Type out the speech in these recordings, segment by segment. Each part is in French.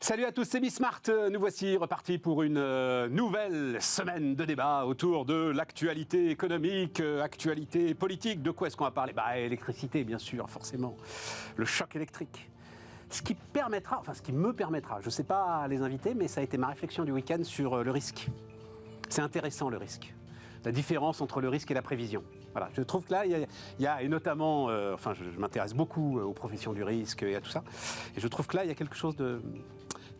Salut à tous, c'est Bismart. Nous voici repartis pour une nouvelle semaine de débat autour de l'actualité économique, actualité politique. De quoi est-ce qu'on va parler ? Électricité, bien sûr, forcément. Le choc électrique. Ce qui me permettra, je ne sais pas les invités, mais ça a été ma réflexion du week-end sur le risque. C'est intéressant, le risque. La différence entre le risque et la prévision. Voilà, je trouve que là, il y a et notamment, je m'intéresse beaucoup aux professions du risque et à tout ça, et je trouve que là, il y a quelque chose de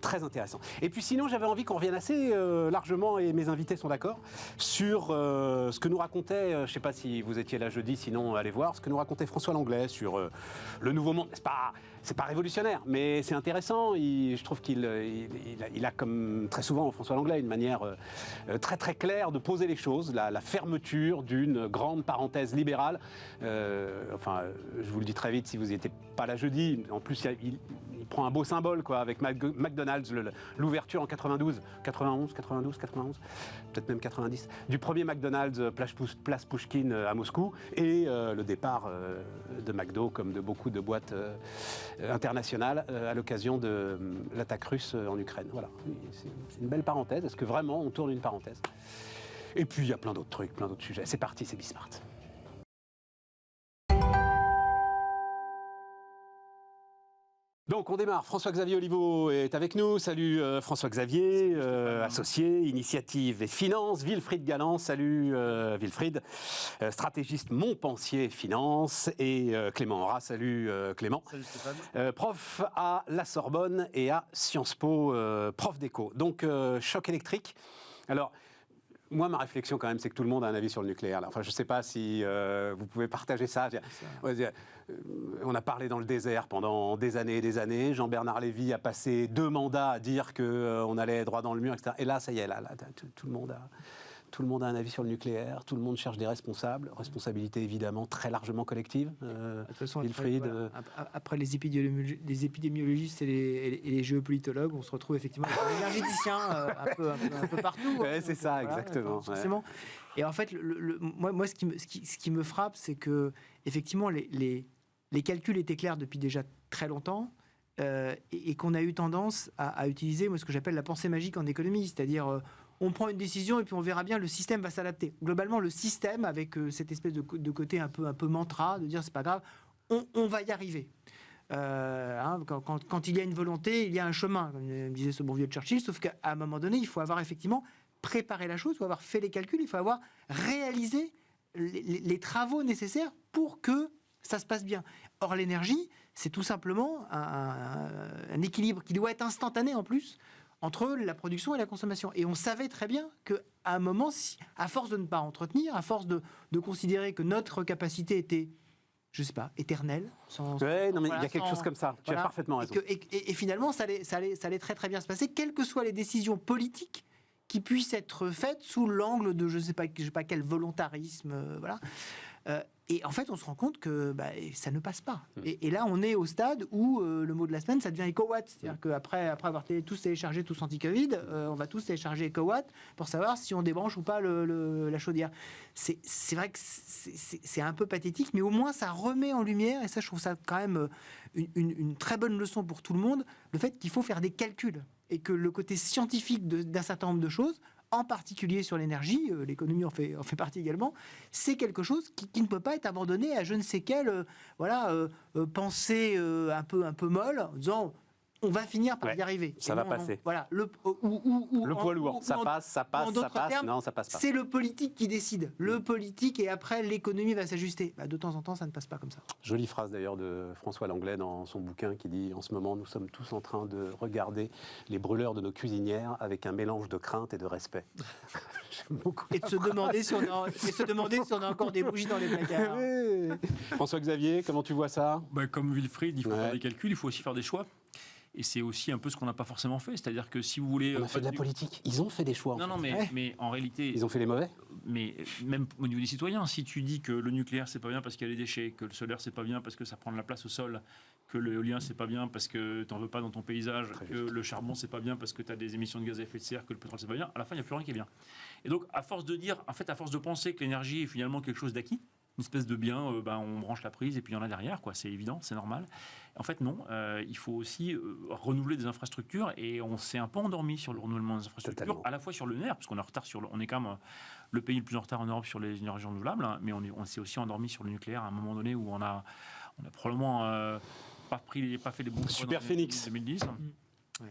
très intéressant. Et puis sinon, j'avais envie qu'on revienne assez largement, et mes invités sont d'accord, sur ce que nous racontait, je ne sais pas si vous étiez là jeudi, sinon allez voir, ce que nous racontait François Langlais sur le nouveau monde. C'est pas révolutionnaire, mais c'est intéressant. Je trouve qu'il a, comme très souvent François Langlais, une manière très très claire de poser les choses, la fermeture d'une grande parenthèse libérale. Je vous le dis très vite si vous n'étiez pas là jeudi. En plus, il prend un beau symbole, quoi, avec McDonald's, l'ouverture en 92, peut-être même 90, du premier McDonald's place Pouchkine à Moscou, et le départ de McDo, comme de beaucoup de boîtes internationales, à l'occasion de l'attaque russe en Ukraine. Voilà, c'est une belle parenthèse. Est-ce que vraiment on tourne une parenthèse ? Et puis il y a plein d'autres trucs, plein d'autres sujets. C'est parti, c'est Bismart. Donc on démarre, François-Xavier Oliveau est avec nous. Salut François-Xavier, associé, initiative et finance. Wilfried Galland, salut Wilfried, stratégiste Montpensier Finance. Et Clément Aura, salut Clément. Salut Stéphane. Prof à la Sorbonne et à Sciences Po, prof d'éco. Donc choc électrique. Alors, moi, ma réflexion, quand même, c'est que tout le monde a un avis sur le nucléaire. Là. Enfin, je ne sais pas si vous pouvez partager ça. On a parlé dans le désert pendant des années et des années. Jean-Bernard Lévy a passé 2 mandats à dire qu'on allait droit dans le mur, etc. Et là, ça y est, tout le monde a un avis sur le nucléaire. Tout le monde cherche des responsables. Responsabilité, évidemment, très largement collective. De toute façon, Wilfried, après les épidémiologistes et les géopolitologues, on se retrouve effectivement avec des énergéticiens un peu partout. Ouais, c'est ça, voilà, exactement. Forcément. Ouais. Et en fait, moi, ce qui me frappe, c'est que effectivement, les calculs étaient clairs depuis déjà très longtemps, et qu'on a eu tendance à utiliser ce que j'appelle la pensée magique en économie, c'est-à-dire on prend une décision et puis on verra bien, le système va s'adapter. Globalement, le système, avec cette espèce de côté un peu mantra, de dire c'est pas grave, on va y arriver. Quand il y a une volonté, il y a un chemin, comme disait ce bon vieux Churchill, sauf qu'à un moment donné, il faut avoir effectivement préparé la chose, il faut avoir fait les calculs, il faut avoir réalisé les travaux nécessaires pour que ça se passe bien. Or, l'énergie, c'est tout simplement un équilibre qui doit être instantané en plus entre la production et la consommation. Et on savait très bien qu'à un moment, à force de ne pas entretenir, à force de considérer que notre capacité était, je ne sais pas, éternelle. Il y a quelque chose comme ça. Tu as parfaitement raison. Et finalement, ça allait très très bien se passer, quelles que soient les décisions politiques qui puissent être faites sous l'angle de je sais pas quel volontarisme, voilà. Et en fait, on se rend compte que ça ne passe pas. Et là, on est au stade où le mot de la semaine, ça devient EcoWatt. C'est-à-dire qu'après avoir tous téléchargé tous anti-Covid, on va tous télécharger EcoWatt pour savoir si on débranche ou pas la chaudière. C'est vrai que c'est un peu pathétique, mais au moins, ça remet en lumière, et ça, je trouve ça quand même une très bonne leçon pour tout le monde, le fait qu'il faut faire des calculs. Et que le côté scientifique d'un certain nombre de choses, en particulier sur l'énergie, l'économie en fait partie également, c'est quelque chose qui ne peut pas être abandonné à je ne sais quelle pensée un peu molle, en disant on va finir par y arriver. Ça va passer. Voilà, le poids lourd, ça passe, termes, non, ça passe pas. C'est le politique qui décide. Le politique, et après l'économie va s'ajuster. De temps en temps, ça ne passe pas comme ça. Jolie phrase d'ailleurs de François Langlais dans son bouquin qui dit « En ce moment, nous sommes tous en train de regarder les brûleurs de nos cuisinières avec un mélange de crainte et de respect. » J'aime beaucoup. Et de se demander si on a encore des bougies dans les placards. Oui. François-Xavier, comment tu vois ça ? Comme Wilfried, il faut faire des calculs, il faut aussi faire des choix. Et c'est aussi un peu ce qu'on n'a pas forcément fait. C'est-à-dire que si vous voulez... On a fait de la politique. Ils ont fait des choix. Mais en réalité... Ils ont fait les mauvais. Mais même au niveau des citoyens, si tu dis que le nucléaire, c'est pas bien parce qu'il y a les déchets, que le solaire, c'est pas bien parce que ça prend de la place au sol, que l'éolien, c'est pas bien parce que tu n'en veux pas dans ton paysage, le charbon, c'est pas bien parce que tu as des émissions de gaz à effet de serre, que le pétrole, c'est pas bien, à la fin, il n'y a plus rien qui est bien. Et donc, à force de penser que l'énergie est finalement quelque chose d'acquis, une espèce de bien, on branche la prise et puis il y en a derrière, quoi. C'est évident, c'est normal. En fait, non. Il faut aussi renouveler des infrastructures et on s'est un peu endormi sur le renouvellement des infrastructures, Totalement. à la fois sur le nerf, parce qu'on est en retard on est quand même le pays le plus en retard en Europe sur les énergies renouvelables, hein, mais on s'est aussi endormi sur le nucléaire à un moment donné où on a probablement pas fait les bons choix Super dans Phoenix. 2010. Ouais.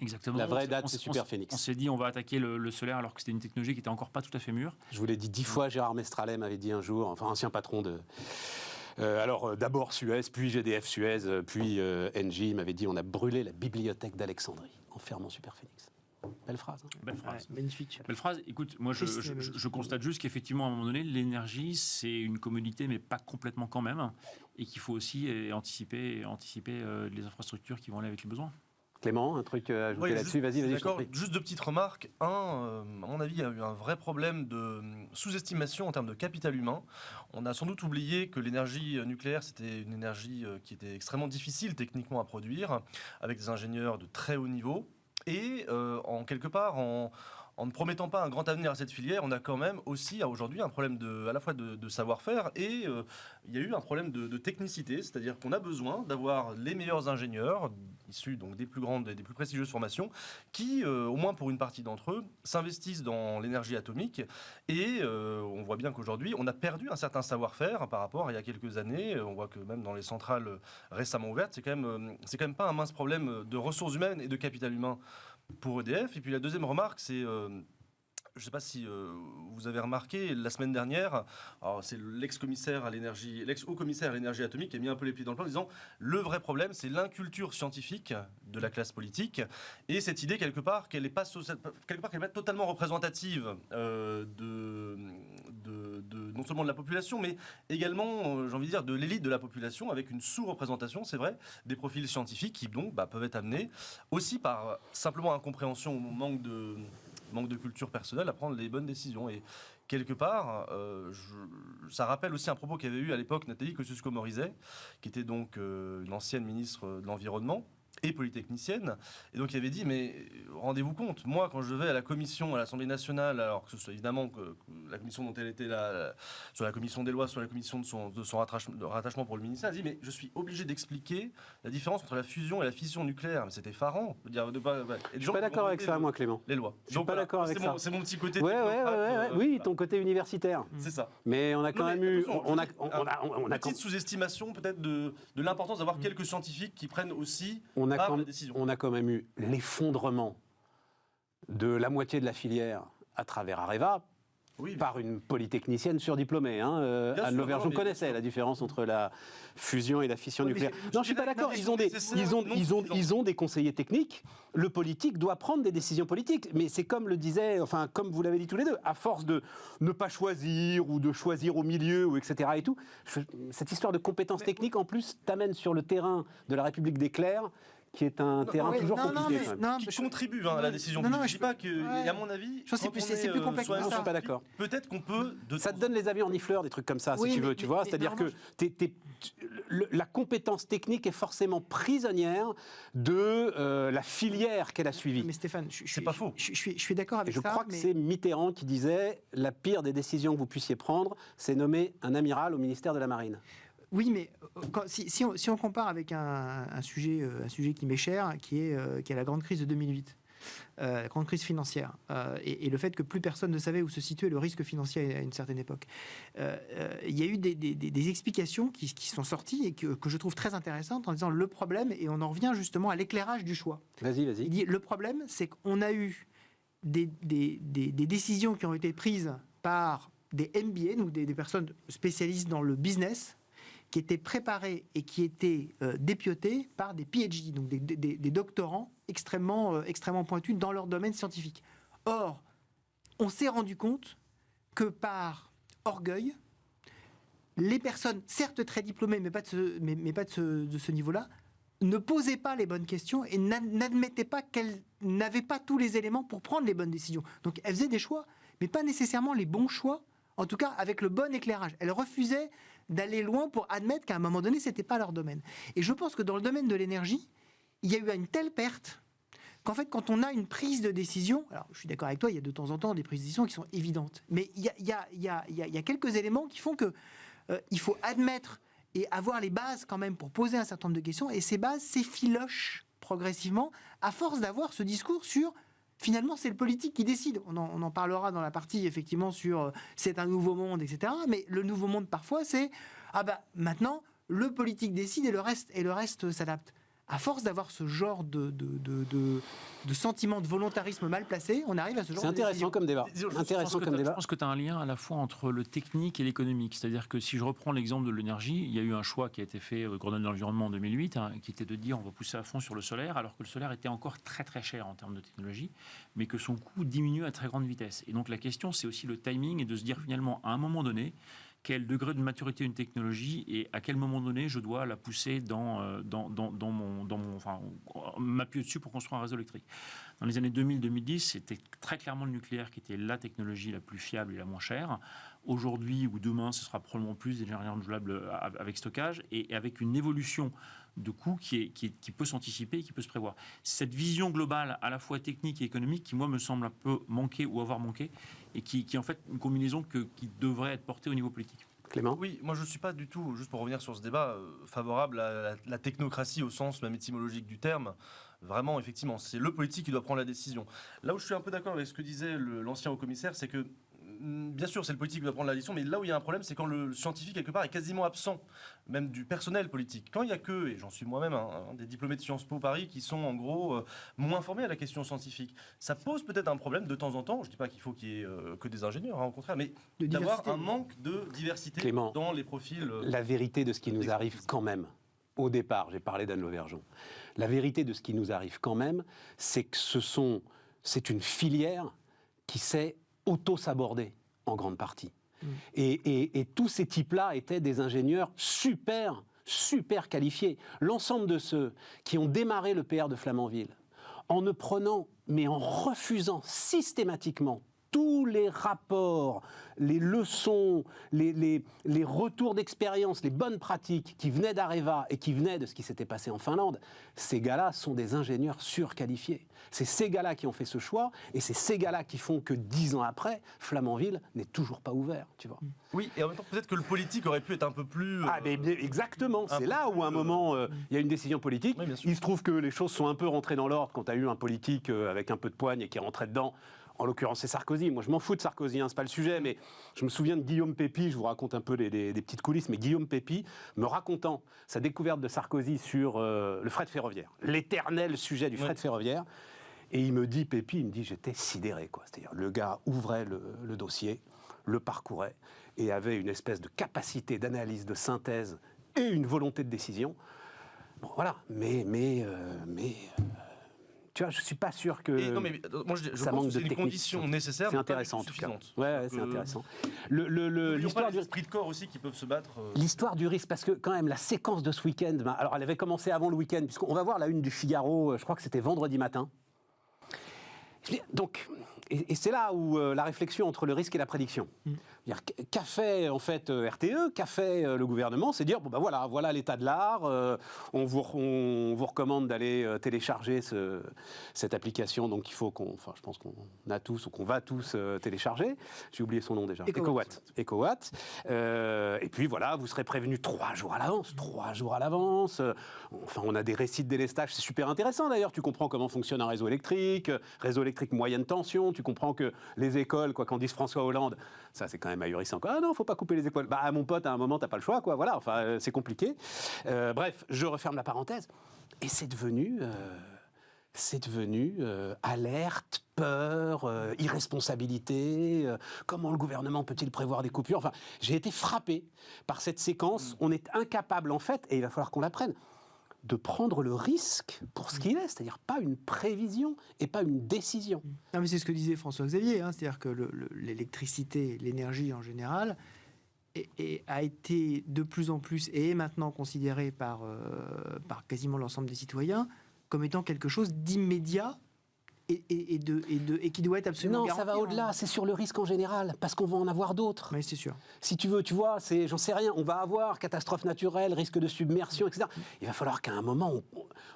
Exactement. La vraie date, c'est Super On Phoenix. s'est dit on va attaquer le solaire alors que c'était une technologie qui n'était encore pas tout à fait mûre. Je vous l'ai dit 10 fois, Gérard Mestralet m'avait dit un jour, enfin ancien patron de... d'abord Suez, puis GDF Suez, puis Engie, il m'avait dit on a brûlé la bibliothèque d'Alexandrie en fermant Super Phoenix. Belle phrase. Hein. Belle phrase. Ouais, magnifique. Belle phrase. Écoute, moi je constate juste qu'effectivement à un moment donné l'énergie c'est une commodité mais pas complètement quand même et qu'il faut aussi anticiper les infrastructures qui vont aller avec les besoins. Clément, un truc à ajouter Oui, là-dessus, vas-y, je t'en d'accord. prie. Juste deux petites remarques. À mon avis, il y a eu un vrai problème de sous-estimation en termes de capital humain. On a sans doute oublié que l'énergie nucléaire, c'était une énergie qui était extrêmement difficile techniquement à produire, avec des ingénieurs de très haut niveau. Et en ne promettant pas un grand avenir à cette filière, on a quand même aussi aujourd'hui un problème à la fois de savoir-faire et il y a eu un problème de technicité, c'est-à-dire qu'on a besoin d'avoir les meilleurs ingénieurs issus donc des plus grandes et des plus prestigieuses formations qui, au moins pour une partie d'entre eux, s'investissent dans l'énergie atomique et on voit bien qu'aujourd'hui on a perdu un certain savoir-faire par rapport à il y a quelques années. On voit que même dans les centrales récemment ouvertes, c'est quand même pas un mince problème de ressources humaines et de capital humain pour EDF. Et puis la deuxième remarque, c'est, je ne sais pas si vous avez remarqué, la semaine dernière, c'est l'ex-haut-commissaire à l'énergie atomique qui a mis un peu les pieds dans le plat en disant le vrai problème, c'est l'inculture scientifique de la classe politique et cette idée quelque part qu'elle n'est pas totalement représentative non seulement de la population, mais également, j'ai envie de dire, de l'élite de la population, avec une sous-représentation, c'est vrai, des profils scientifiques qui donc peuvent être amenés aussi par simplement incompréhension ou manque de culture personnelle à prendre les bonnes décisions. Et quelque part, ça rappelle aussi un propos qu'avait eu à l'époque Nathalie Kosciusko-Morizet, qui était donc une ancienne ministre de l'Environnement et polytechnicienne, et donc il avait dit mais rendez-vous compte, moi quand je vais à la commission à l'Assemblée nationale, alors que ce soit évidemment que la commission dont elle était là, sur la commission des lois, sur la commission de son rattachement pour le ministère, elle dit mais je suis obligé d'expliquer la différence entre la fusion et la fission nucléaire, mais c'était effarant de dire Je suis pas d'accord avec ça, moi, Clément. les lois. Je suis pas d'accord avec ça. C'est mon petit côté. Oui, ton côté universitaire. C'est ça. Mais on a quand même eu, on a Une petite sous-estimation peut-être de l'importance d'avoir quelques scientifiques qui prennent aussi la décision. On a quand même eu l'effondrement de la moitié de la filière à travers Areva par une polytechnicienne surdiplômée. Anne Lauvergeon connaissait la différence entre la fusion et la fission nucléaire. Non, je suis pas d'accord. Ils ont des conseillers techniques. Le politique doit prendre des décisions politiques. Mais c'est comme le disait, comme vous l'avez dit tous les deux, à force de ne pas choisir ou de choisir au milieu, ou etc. et tout. Cette histoire de compétences techniques, en plus, t'amène sur le terrain de la République des clercs, qui est un terrain toujours compliqué. Qui contribue à la décision. Je ne dis pas que, et à mon avis, c'est plus complexe. Je suis pas d'accord. Peut-être qu'on peut. Ça te donne les avis en ifleur, des trucs comme ça, si tu veux, tu vois. C'est-à-dire que la compétence technique est forcément prisonnière de la filière qu'elle a suivie. Mais Stéphane, c'est pas faux. Je suis d'accord avec ça. Je crois que c'est Mitterrand qui disait la pire des décisions que vous puissiez prendre, c'est nommer un amiral au ministère de la Marine. Oui, mais si on compare avec un sujet qui m'est cher, qui est la grande crise de 2008, la grande crise financière, et le fait que plus personne ne savait où se situait le risque financier à une certaine époque, il y a eu des explications qui sont sorties et que je trouve très intéressantes en disant le problème, et on en revient justement à l'éclairage du choix. Vas-y. Il dit le problème, c'est qu'on a eu des décisions qui ont été prises par des MBA, donc des personnes spécialistes dans le business, qui étaient préparés et qui étaient dépiotés par des PhD, donc des doctorants extrêmement pointus dans leur domaine scientifique. Or, on s'est rendu compte que par orgueil, les personnes, certes très diplômées, mais pas de ce niveau-là, ne posaient pas les bonnes questions et n'admettaient pas qu'elles n'avaient pas tous les éléments pour prendre les bonnes décisions. Donc elles faisaient des choix, mais pas nécessairement les bons choix, en tout cas avec le bon éclairage. Elles refusaient d'aller loin pour admettre qu'à un moment donné, ce n'était pas leur domaine. Et je pense que dans le domaine de l'énergie, il y a eu une telle perte qu'en fait, quand on a une prise de décision, alors je suis d'accord avec toi, il y a de temps en temps des prises de décision qui sont évidentes, mais il y a quelques éléments qui font que il faut admettre et avoir les bases quand même pour poser un certain nombre de questions. Et ces bases s'effilochent progressivement à force d'avoir ce discours sur finalement c'est le politique qui décide. On en parlera dans la partie effectivement sur c'est un nouveau monde, etc. Mais le nouveau monde parfois c'est maintenant le politique décide et le reste s'adapte. À force d'avoir ce genre de sentiment de volontarisme mal placé, on arrive à ce genre de C'est intéressant comme débat. Je débat. pense que tu as un lien à la fois entre le technique et l'économique. C'est-à-dire que si je reprends l'exemple de l'énergie, il y a eu un choix qui a été fait au Grenelle de l'environnement en 2008, qui était de dire on va pousser à fond sur le solaire, alors que le solaire était encore très très cher en termes de technologie, mais que son coût diminue à très grande vitesse. Et donc la question, c'est aussi le timing et de se dire finalement, à un moment donné, quel degré de maturité une technologie et à quel moment donné je dois la pousser m'appuyer dessus pour construire un réseau électrique. Dans les années 2000-2010, c'était très clairement le nucléaire qui était la technologie la plus fiable et la moins chère. Aujourd'hui ou demain, ce sera probablement plus d'énergie renouvelable avec stockage et avec une évolution de coûts qui peut s'anticiper et qui peut se prévoir. Cette vision globale, à la fois technique et économique, qui moi me semble un peu manquer ou avoir manqué, et qui est en fait une combinaison qui devrait être portée au niveau politique. Clément ? Oui, moi je ne suis pas du tout, juste pour revenir sur ce débat, favorable à la technocratie au sens même étymologique du terme. Vraiment, effectivement, c'est le politique qui doit prendre la décision. Là où je suis un peu d'accord avec ce que disait l'ancien haut-commissaire, c'est que bien sûr, c'est le politique qui doit prendre la décision, mais là où il y a un problème, c'est quand le scientifique, quelque part, est quasiment absent, même du personnel politique. Quand il n'y a que, et j'en suis moi-même, des diplômés de Sciences Po Paris qui sont en gros moins formés à la question scientifique, ça pose peut-être un problème de temps en temps. Je ne dis pas qu'il faut qu'il y ait que des ingénieurs, au contraire, mais d'avoir un manque de diversité Clément, dans les profils. La vérité de ce qui nous arrive quand même, au départ, j'ai parlé d'Anne Lauvergeon, la vérité de ce qui nous arrive quand même, c'est que c'est une filière qui s'est auto-sabordée en grande partie. Et tous ces types-là étaient des ingénieurs super qualifiés. L'ensemble de ceux qui ont démarré le PR de Flamanville, en ne prenant, mais en refusant systématiquement tous les rapports, les leçons, les retours d'expérience, les bonnes pratiques qui venaient d'Areva et qui venaient de ce qui s'était passé en Finlande, ces gars-là sont des ingénieurs surqualifiés. C'est ces gars-là qui ont fait ce choix et c'est ces gars-là qui font que 10 ans après, Flamanville n'est toujours pas ouvert, tu vois. Oui, et en même temps, peut-être que le politique aurait pu être un peu plus... mais exactement, c'est là où à un moment, il y a une décision politique. Oui, bien sûr. Il se trouve que les choses sont un peu rentrées dans l'ordre quand tu as eu un politique avec un peu de poigne et qui est rentré dedans. En l'occurrence, c'est Sarkozy. Moi, je m'en fous de Sarkozy, c'est pas le sujet, mais je me souviens de Guillaume Pépi, je vous raconte un peu des petites coulisses, mais Guillaume Pépi me racontant sa découverte de Sarkozy sur le fret ferroviaire, l'éternel sujet du fret ferroviaire. Et il me dit, Pépi, il me dit, j'étais sidéré, quoi. C'est-à-dire, le gars ouvrait le dossier, le parcourait, et avait une espèce de capacité d'analyse, de synthèse, et une volonté de décision. Bon, voilà, mais tu vois, je suis pas sûr que moi, je ça pense manque que c'est de une technique. condition nécessaire, C'est mais pas intéressant en tout cas. suffisante. Ouais, c'est intéressant. L'histoire du esprit de corps aussi qui peuvent se battre. L'histoire du risque, parce que quand même la séquence de ce week-end, alors elle avait commencé avant le week-end, puisqu'on va voir la une du Figaro, je crois que c'était vendredi matin. Donc, et c'est là où la réflexion entre le risque et la prédiction. Qu'a fait en fait RTE, qu'a fait le gouvernement, c'est dire bon ben voilà l'état de l'art. On vous recommande d'aller télécharger cette application. Donc il faut je pense qu'on a tous ou qu'on va tous télécharger. J'ai oublié son nom déjà. EcoWatt. Et puis voilà, vous serez prévenu 3 jours à l'avance. 3 jours à l'avance. Enfin, on a des récits de délestage, c'est super intéressant d'ailleurs. Tu comprends comment fonctionne un réseau électrique moyenne tension. Tu comprends que les écoles, quoi qu'en dise François Hollande, ça c'est quand même ahurissant. Ah non, faut pas couper les écoles. Bah mon pote, à un moment, t'as pas le choix, quoi. Voilà, enfin, c'est compliqué. Bref, je referme la parenthèse. Et c'est devenu alerte, peur, irresponsabilité. Comment le gouvernement peut-il prévoir des coupures? Enfin, j'ai été frappé par cette séquence. On est incapable, en fait, et il va falloir qu'on l'apprenne, de prendre le risque pour ce qu'il est, c'est-à-dire pas une prévision et pas une décision. Non, mais c'est ce que disait François-Xavier, c'est-à-dire que l'électricité, l'énergie en général, a été de plus en plus et est maintenant considérée par quasiment l'ensemble des citoyens comme étant quelque chose d'immédiat et qui doit être absolument Non, garanti. ça va au-delà, c'est sur le risque en général, parce qu'on va en avoir d'autres. Oui, c'est sûr. Si tu veux, tu vois, j'en sais rien, on va avoir catastrophe naturelle, risque de submersion, etc. Il va falloir qu'à un moment,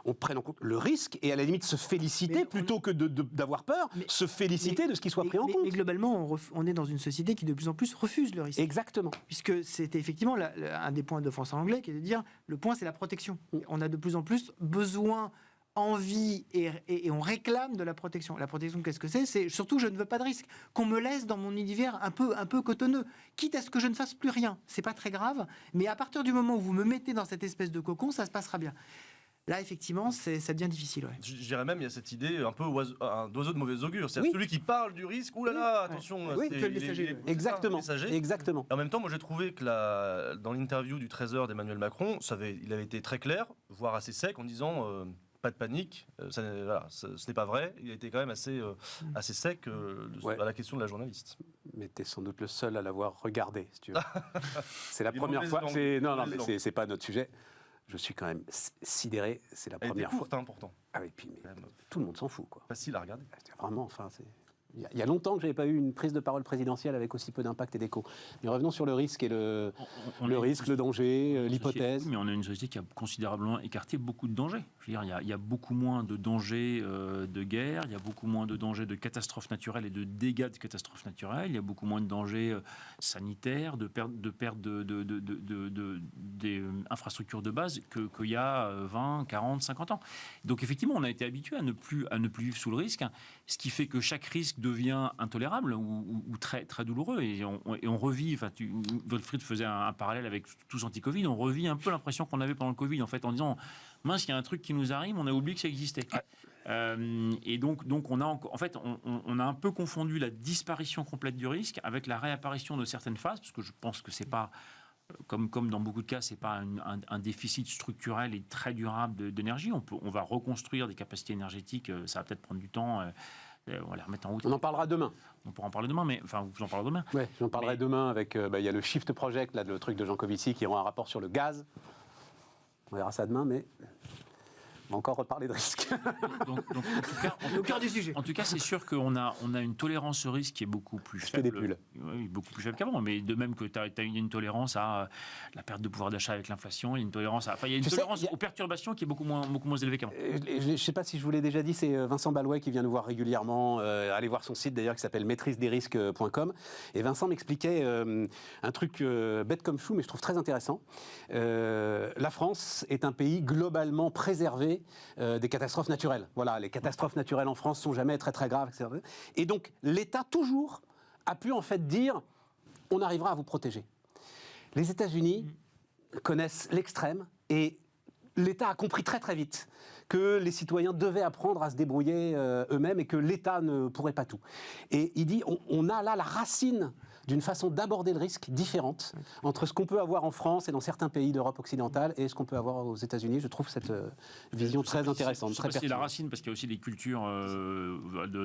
on prenne en compte le risque et à la limite se féliciter, plutôt que d'avoir peur, se féliciter de ce qui soit pris en compte. Mais globalement, on est dans une société qui de plus en plus refuse le risque. Exactement. Puisque c'était effectivement un des points de France en anglais, qui est de dire, le point c'est la protection. On a de plus en plus besoin, envie et on réclame de la protection. La protection, qu'est-ce que c'est ? C'est surtout, je ne veux pas de risque. Qu'on me laisse dans mon univers un peu cotonneux. Quitte à ce que je ne fasse plus rien. C'est pas très grave. Mais à partir du moment où vous me mettez dans cette espèce de cocon, ça se passera bien. Là, effectivement, ça devient difficile. Ouais. Je dirais même, il y a cette idée un peu d'oiseau de mauvais augure. C'est celui qui parle du risque, oulala, attention. Oui, que le messager. Exactement. Exactement. Et en même temps, moi j'ai trouvé que dans l'interview du 13h d'Emmanuel Macron, il avait été très clair, voire assez sec, en disant pas de panique, ce n'est pas vrai. Il a été quand même assez sec à la question de la journaliste. Mais tu es sans doute le seul à l'avoir regardé, si tu veux. C'est la Une première mauvaise fois. langue. Non, mais c'est pas notre sujet. Je suis quand même sidéré. C'est la première fois. C'est important. Ah oui, puis mais tout le monde s'en fout, quoi. Facile à regarder. Vraiment, enfin, il y a longtemps que je n'avais pas eu une prise de parole présidentielle avec aussi peu d'impact et d'écho. Mais revenons sur le risque et le risque, le danger, l'hypothèse. Mais on a une société qui a considérablement écarté beaucoup de dangers. Je veux dire, il y a beaucoup moins de dangers de guerre, il y a beaucoup moins de dangers de catastrophes naturelles et de dégâts de catastrophes naturelles, il y a beaucoup moins de dangers sanitaires, de perte des infrastructures de base qu'il y a 20, 40, 50 ans. Donc effectivement, on a été habitué à ne plus vivre sous le risque, ce qui fait que chaque risque devient intolérable ou très, très douloureux. Et on revit, Wilfried faisait un parallèle avec tous anti-Covid, on revit un peu l'impression qu'on avait pendant le Covid, en fait, en disant, mince, il y a un truc qui nous arrive, on a oublié que ça existait. Et donc on a un peu confondu la disparition complète du risque avec la réapparition de certaines phases, parce que je pense que c'est pas... Comme dans beaucoup de cas, c'est pas un déficit structurel et très durable d'énergie. On va reconstruire des capacités énergétiques, ça va peut-être prendre du temps. On va les remettre en route. On en parlera demain. On pourra en parler demain, mais enfin, vous en parlerez demain. Oui, j'en parlerai demain avec. Il y a le Shift Project, là, le truc de Jean Covici, qui aura un rapport sur le gaz. On verra ça demain, mais on va encore reparler de risque. Donc, en tout cas, Au cœur du sujet. En tout cas, c'est sûr qu'on a une tolérance au risque qui est beaucoup plus faible. Des pulls. Oui, beaucoup plus faible qu'avant. Mais de même que tu as une tolérance à la perte de pouvoir d'achat avec l'inflation, il y a une tolérance aux perturbations qui est beaucoup moins élevée qu'avant. Je ne sais pas si je vous l'ai déjà dit, c'est Vincent Balouet qui vient nous voir régulièrement. Allez voir son site d'ailleurs qui s'appelle maîtrisedesrisques.com. Et Vincent m'expliquait un truc bête comme chou, mais je trouve très intéressant. La France est un pays globalement préservé des catastrophes naturelles. Voilà, les catastrophes naturelles en France sont jamais très très graves, etc. Et donc l'État toujours a pu en fait dire on arrivera à vous protéger. Les États-Unis connaissent l'extrême et l'État a compris très très vite que les citoyens devaient apprendre à se débrouiller eux-mêmes et que l'État ne pourrait pas tout. Et il dit on a là la racine d'une façon d'aborder le risque différente entre ce qu'on peut avoir en France et dans certains pays d'Europe occidentale et ce qu'on peut avoir aux États-Unis. Je trouve cette vision très intéressante, très pertinente. C'est la racine parce qu'il y a aussi des cultures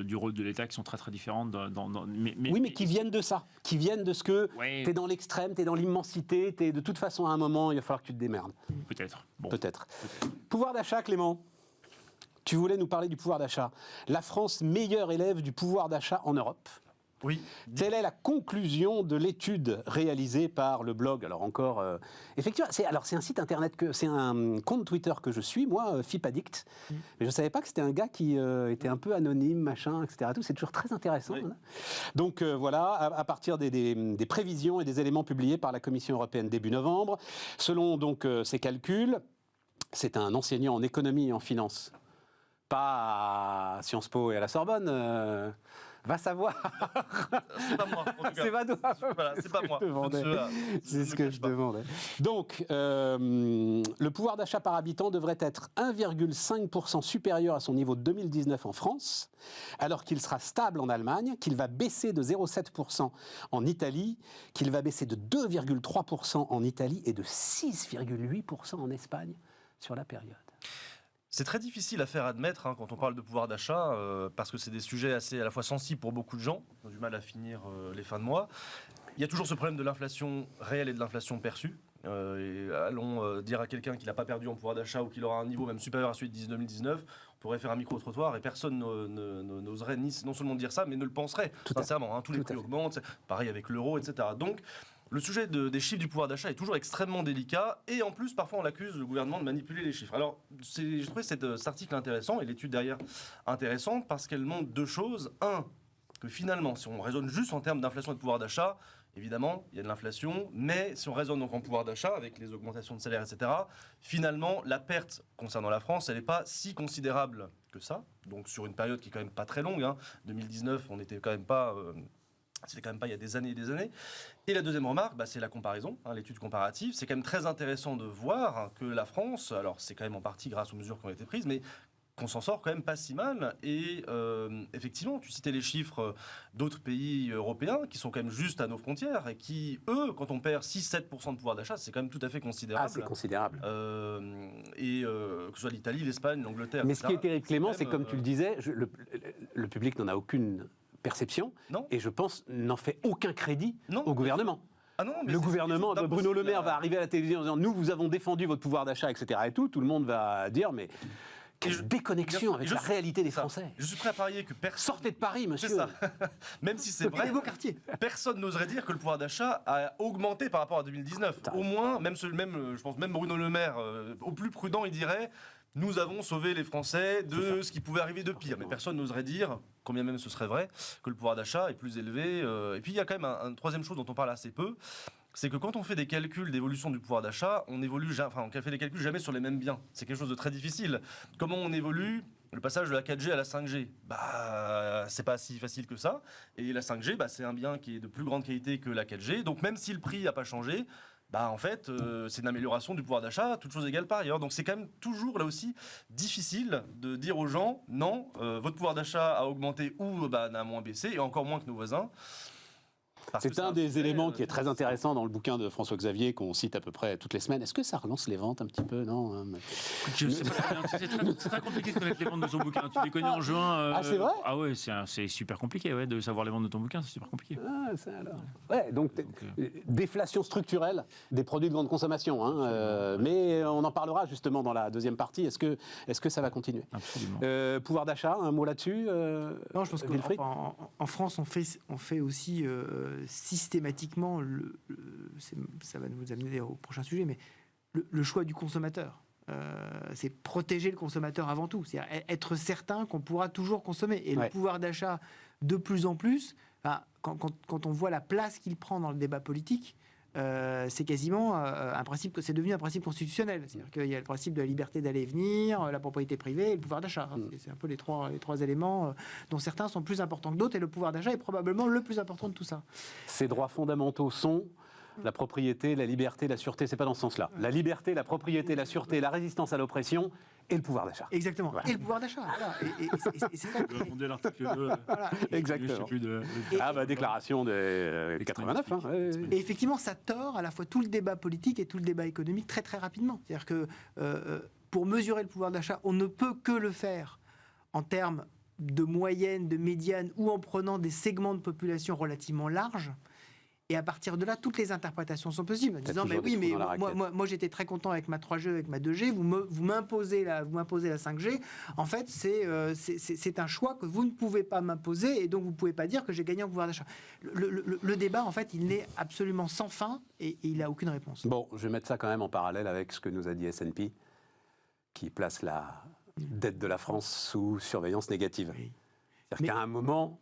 du rôle de l'État qui sont très très différentes. Mais qui viennent de ça, qui viennent de ce que t'es dans l'extrême, t'es dans l'immensité, de toute façon à un moment il va falloir que tu te démerdes. Peut-être. Peut-être. Pouvoir d'achat, Clément. Tu voulais nous parler du pouvoir d'achat. La France, meilleure élève du pouvoir d'achat en Europe. Oui. Telle est la conclusion de l'étude réalisée par le blog. Alors encore, effectivement, c'est un site internet, c'est un compte Twitter que je suis, moi, FIPAddict. Mais je ne savais pas que c'était un gars qui était un peu anonyme, machin, etc. C'est toujours très intéressant. Oui. Hein. Donc voilà, à partir des prévisions et des éléments publiés par la Commission européenne début novembre, selon donc ces calculs, c'est un enseignant en économie et en finance, pas à Sciences Po et à la Sorbonne. Va savoir. C'est pas moi, en tout cas. C'est pas moi. C'est ce que je demandais. Donc, le pouvoir d'achat par habitant devrait être 1,5% supérieur à son niveau de 2019 en France, alors qu'il sera stable en Allemagne, qu'il va baisser de 0,7% en Italie, qu'il va baisser de 2,3% en Italie et de 6,8% en Espagne sur la période. C'est très difficile à faire admettre quand on parle de pouvoir d'achat, parce que c'est des sujets assez à la fois sensibles pour beaucoup de gens, qui ont du mal à finir les fins de mois. Il y a toujours ce problème de l'inflation réelle et de l'inflation perçue. Et allons dire à quelqu'un qu'il n'a pas perdu en pouvoir d'achat ou qu'il aura un niveau même supérieur à celui de 2019, on pourrait faire un micro-trottoir et personne n'oserait non seulement dire ça, mais ne le penserait, sincèrement. Tous les prix augmentent, pareil avec l'euro, etc. Donc, le sujet des chiffres du pouvoir d'achat est toujours extrêmement délicat et en plus, parfois, on accuse le gouvernement de manipuler les chiffres. Alors, j'ai trouvé cet article intéressant et l'étude derrière intéressante parce qu'elle montre deux choses. Un, que finalement, si on raisonne juste en termes d'inflation et de pouvoir d'achat, évidemment, il y a de l'inflation, mais si on raisonne donc en pouvoir d'achat, avec les augmentations de salaire, etc., finalement, la perte concernant la France, elle n'est pas si considérable que ça. Donc, sur une période qui est quand même pas très longue, 2019, on n'était quand même pas... C'était quand même pas il y a des années et des années. Et la deuxième remarque, c'est la comparaison, l'étude comparative. C'est quand même très intéressant de voir que la France, alors c'est quand même en partie grâce aux mesures qui ont été prises, mais qu'on s'en sort quand même pas si mal. Et effectivement, tu citais les chiffres d'autres pays européens qui sont quand même juste à nos frontières et qui, eux, quand on perd 6-7% de pouvoir d'achat, c'est quand même tout à fait considérable. Ah, c'est considérable. Que ce soit l'Italie, l'Espagne, l'Angleterre. Mais ce qui est terrible, Clément, c'est comme tu le disais, le public n'en a aucune perception, et je pense n'en fait aucun crédit au gouvernement. Ah non, le gouvernement, Bruno Le Maire va arriver à la télévision en disant « Nous, vous avons défendu votre pouvoir d'achat, etc. » et tout le monde va dire « Mais quelle déconnexion avec la réalité des Français !» Je suis prêt à parier que personne... Sortez de Paris, monsieur. C'est ça. Même si c'est vrai, personne n'oserait dire que le pouvoir d'achat a augmenté par rapport à 2019. Au moins, je pense même Bruno Le Maire, au plus prudent, il dirait... Nous avons sauvé les Français de ce qui pouvait arriver de pire. Mais personne n'oserait dire, combien même ce serait vrai, que le pouvoir d'achat est plus élevé. Et puis il y a quand même une troisième chose dont on parle assez peu, c'est que quand on fait des calculs d'évolution du pouvoir d'achat, on fait des calculs jamais sur les mêmes biens. C'est quelque chose de très difficile. Comment on évolue le passage de la 4G à la 5G, c'est pas si facile que ça. Et la 5G, c'est un bien qui est de plus grande qualité que la 4G. Donc même si le prix n'a pas changé, en fait, c'est une amélioration du pouvoir d'achat, toute chose égale par ailleurs. Donc c'est quand même toujours, là aussi, difficile de dire aux gens, non, votre pouvoir d'achat a augmenté ou n'a moins baissé, et encore moins que nos voisins. C'est un des éléments qui est très intéressant dans le bouquin de François Xavier, qu'on cite à peu près toutes les semaines. Est-ce que ça relance les ventes un petit peu? Non. Je sais pas, c'est très compliqué de connaître les ventes de son bouquin. Tu les connais en juin. Ah, c'est vrai? Ah ouais, c'est super compliqué de savoir les ventes de ton bouquin, c'est super compliqué. Ah, ça alors. Ouais, donc déflation structurelle des produits de grande consommation. Mais on en parlera justement dans la deuxième partie. Est-ce que ça va continuer? Absolument. Pouvoir d'achat, un mot là-dessus? Non, je pense qu'en France, on fait aussi systématiquement, ça va nous amener au prochain sujet, mais le choix du consommateur. C'est protéger le consommateur avant tout. C'est être certain qu'on pourra toujours consommer. Et le pouvoir d'achat, de plus en plus, quand on voit la place qu'il prend dans le débat politique, c'est quasiment un principe, c'est devenu un principe constitutionnel. C'est-à-dire qu'il y a le principe de la liberté d'aller et venir, la propriété privée et le pouvoir d'achat. C'est un peu les trois éléments dont certains sont plus importants que d'autres, et le pouvoir d'achat est probablement le plus important de tout ça. Ces droits fondamentaux sont la propriété, la liberté, la sûreté. C'est pas dans ce sens-là. La liberté, la propriété, la sûreté, la résistance à l'oppression et le pouvoir d'achat. Exactement. Voilà. Et le pouvoir d'achat. Voilà. Et c'est ça. Répondez à l'article 2. Voilà. Exactement. Déclaration des 89. Et effectivement, ça tord à la fois tout le débat politique et tout le débat économique très très rapidement. C'est-à-dire que pour mesurer le pouvoir d'achat, on ne peut que le faire en termes de moyenne, de médiane, ou en prenant des segments de population relativement larges. Et à partir de là, toutes les interprétations sont possibles. En disant, moi j'étais très content avec ma 3G, avec ma 2G, vous m'imposez la 5G. En fait, c'est un choix que vous ne pouvez pas m'imposer, et donc vous ne pouvez pas dire que j'ai gagné en pouvoir d'achat. Le débat, en fait, il n'est absolument sans fin, et il n'a aucune réponse. Bon, je vais mettre ça quand même en parallèle avec ce que nous a dit S&P, qui place la dette de la France sous surveillance négative. Oui. C'est-à-dire qu'à un moment...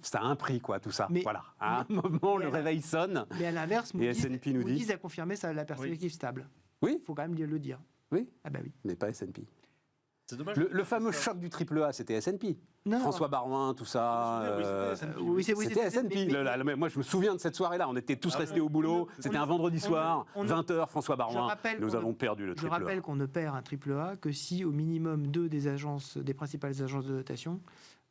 c'est à un prix, quoi, tout ça. Voilà. À un moment, le réveil sonne. Mais à l'inverse, Moody's a confirmé la perspective stable. Oui. Il faut quand même le dire. Oui. Ah bah oui. Mais pas S&P. C'est dommage. Le fameux choc du AAA, c'était S&P. François Barouin, tout ça. C'était S&P. Moi, je me souviens de cette soirée-là. On était tous restés au boulot. C'était un vendredi soir, 20h, François Barouin. Nous avons perdu le AAA. Je rappelle qu'on ne perd un AAA que si, au minimum, deux des principales agences de notation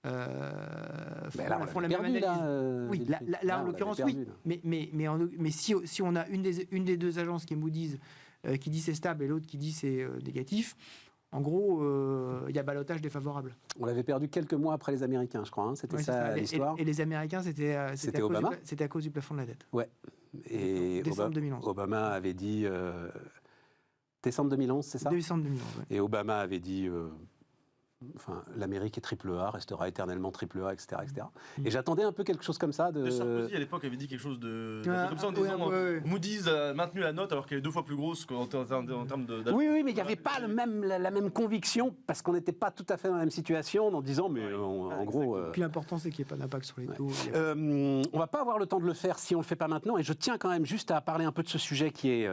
font la même analyse. Oui, là en l'occurrence, oui. Mais si on a une des deux agences qui est Moody's, qui dit c'est stable, et l'autre qui dit c'est négatif, en gros, il y a ballottage défavorable. On l'avait perdu quelques mois après les Américains, je crois. C'était ça l'histoire. Et les Américains, c'était Obama. C'était à cause du plafond de la dette. Ouais. Et Décembre 2011. Obama avait dit... décembre 2011, c'est ça? Décembre 2011, ouais. Et Obama avait dit... l'Amérique est triple A, restera éternellement triple A, etc. etc. Et j'attendais un peu quelque chose comme ça. Sarkozy, à l'époque, avait dit quelque chose de comme ça en ouais, disant ouais. Moody's a maintenu la note alors qu'elle est 2 fois plus grosse en termes de... Oui, mais il n'y avait pas la même conviction, parce qu'on n'était pas tout à fait dans la même situation, en disant, mais en gros... Puis l'important, c'est qu'il n'y ait pas d'impact sur les taux. on va pas avoir le temps de le faire si on le fait pas maintenant, et je tiens quand même juste à parler un peu de ce sujet qui est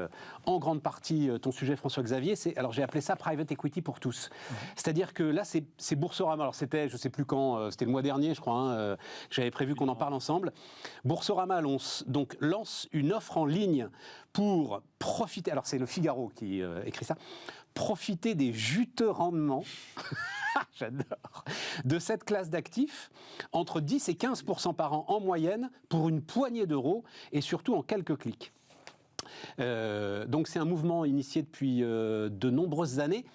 en grande partie ton sujet, François-Xavier. Alors j'ai appelé ça private equity pour tous. C'est-à-dire que là, c'est Boursorama. Alors c'était, je sais plus quand, c'était le mois dernier, je crois. J'avais prévu qu'on en parle ensemble. Boursorama lance une offre en ligne pour profiter. Alors c'est le Figaro qui écrit ça. Profiter des juteux rendements. J'adore. De cette classe d'actifs, entre 10 et 15% par an en moyenne, pour une poignée d'euros et surtout en quelques clics. Donc c'est un mouvement initié depuis de nombreuses années.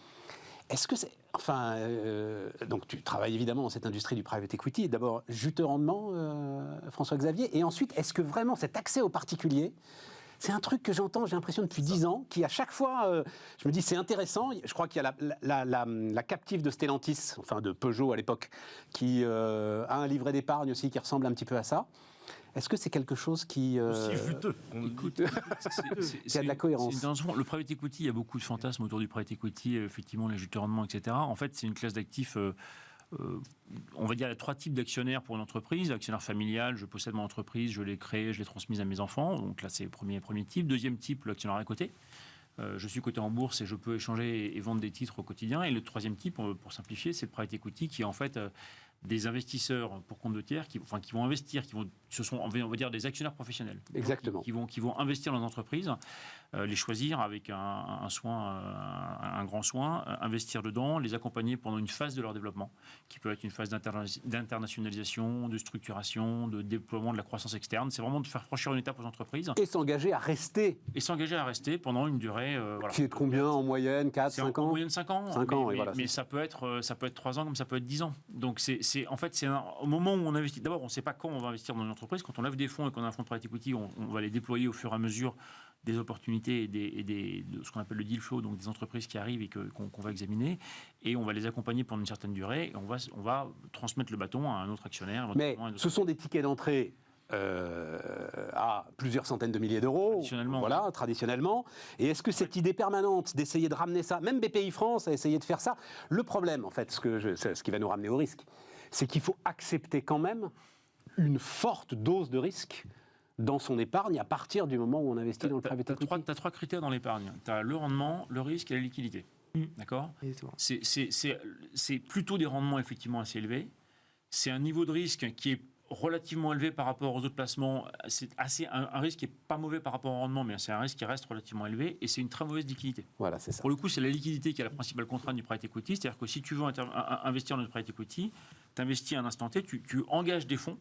Est-ce que c'est... donc tu travailles évidemment dans cette industrie du private equity. D'abord, juteux rendement, François-Xavier. Et ensuite, est-ce que vraiment cet accès aux particuliers, c'est un truc que j'entends, j'ai l'impression, depuis 10 ans, qui à chaque fois, je me dis, c'est intéressant. Je crois qu'il y a la captive de Stellantis, enfin de Peugeot à l'époque, qui a un livret d'épargne aussi qui ressemble un petit peu à ça. Est-ce que c'est quelque chose qui... aussi juteux. Écoute, il y a de la cohérence. Le private equity, il y a beaucoup de fantasmes autour du private equity, effectivement, les juteux rendements, etc. En fait, c'est une classe d'actifs... on va dire, il y a 3 types d'actionnaires pour une entreprise. Actionnaire familial, je possède mon entreprise, je l'ai créée, je l'ai transmise à mes enfants. Donc là, c'est le premier type. Deuxième type, l'actionnaire à côté. Je suis coté en bourse et je peux échanger et vendre des titres au quotidien. Et le troisième type, pour simplifier, c'est le private equity qui est en fait des investisseurs pour compte de tiers qui vont investir, ce sont, on va dire, des actionnaires professionnels. Exactement. Qui vont investir dans l'entreprise, les choisir avec un grand soin, investir dedans, les accompagner pendant une phase de leur développement, qui peut être une phase d'internationalisation, de structuration, de déploiement de la croissance externe. C'est vraiment de faire franchir une étape aux entreprises. Et s'engager à rester. Pendant une durée... Qui est de combien en moyenne? 4, 5 ans? En moyenne 5 ans. 5 ans, mais ça peut être 3 ans comme ça peut être 10 ans. Donc au moment où on investit, d'abord on ne sait pas quand on va investir dans une entreprise. Quand on lève des fonds et qu'on a un fonds de private equity, on va les déployer au fur et à mesure des opportunités et de ce qu'on appelle le deal flow, donc des entreprises qui arrivent et qu'on va examiner, et on va les accompagner pendant une certaine durée, et on va transmettre le bâton à un autre actionnaire. Mais ce sont des tickets d'entrée à plusieurs centaines de milliers d'euros, traditionnellement. Et est-ce que cette idée permanente d'essayer de ramener ça, même BPI France a essayé de faire ça, le problème, en fait, ce qui va nous ramener au risque, c'est qu'il faut accepter quand même une forte dose de risque dans son épargne à partir du moment où on investit dans le private equity. Tu as 3 critères dans l'épargne. Tu as le rendement, le risque et la liquidité. D'accord ? C'est plutôt des rendements effectivement assez élevés. C'est un niveau de risque qui est relativement élevé par rapport aux autres placements. C'est un risque qui n'est pas mauvais par rapport au rendement, mais c'est un risque qui reste relativement élevé, et c'est une très mauvaise liquidité. Voilà, c'est ça. Pour le coup, c'est la liquidité qui est la principale contrainte du private equity. C'est-à-dire que si tu veux investir dans le private equity, tu investis à un instant T, tu engages des fonds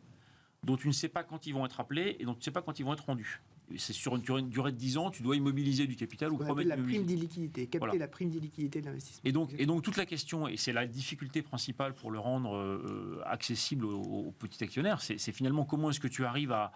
dont tu ne sais pas quand ils vont être appelés et dont tu ne sais pas quand ils vont être rendus. C'est sur une durée de 10 ans, tu dois immobiliser du capital ou promettre la prime d'illiquidité, capter la prime d'illiquidité de l'investissement. Et donc toute la question, et c'est la difficulté principale pour le rendre accessible aux petits actionnaires, c'est finalement comment est-ce que tu arrives à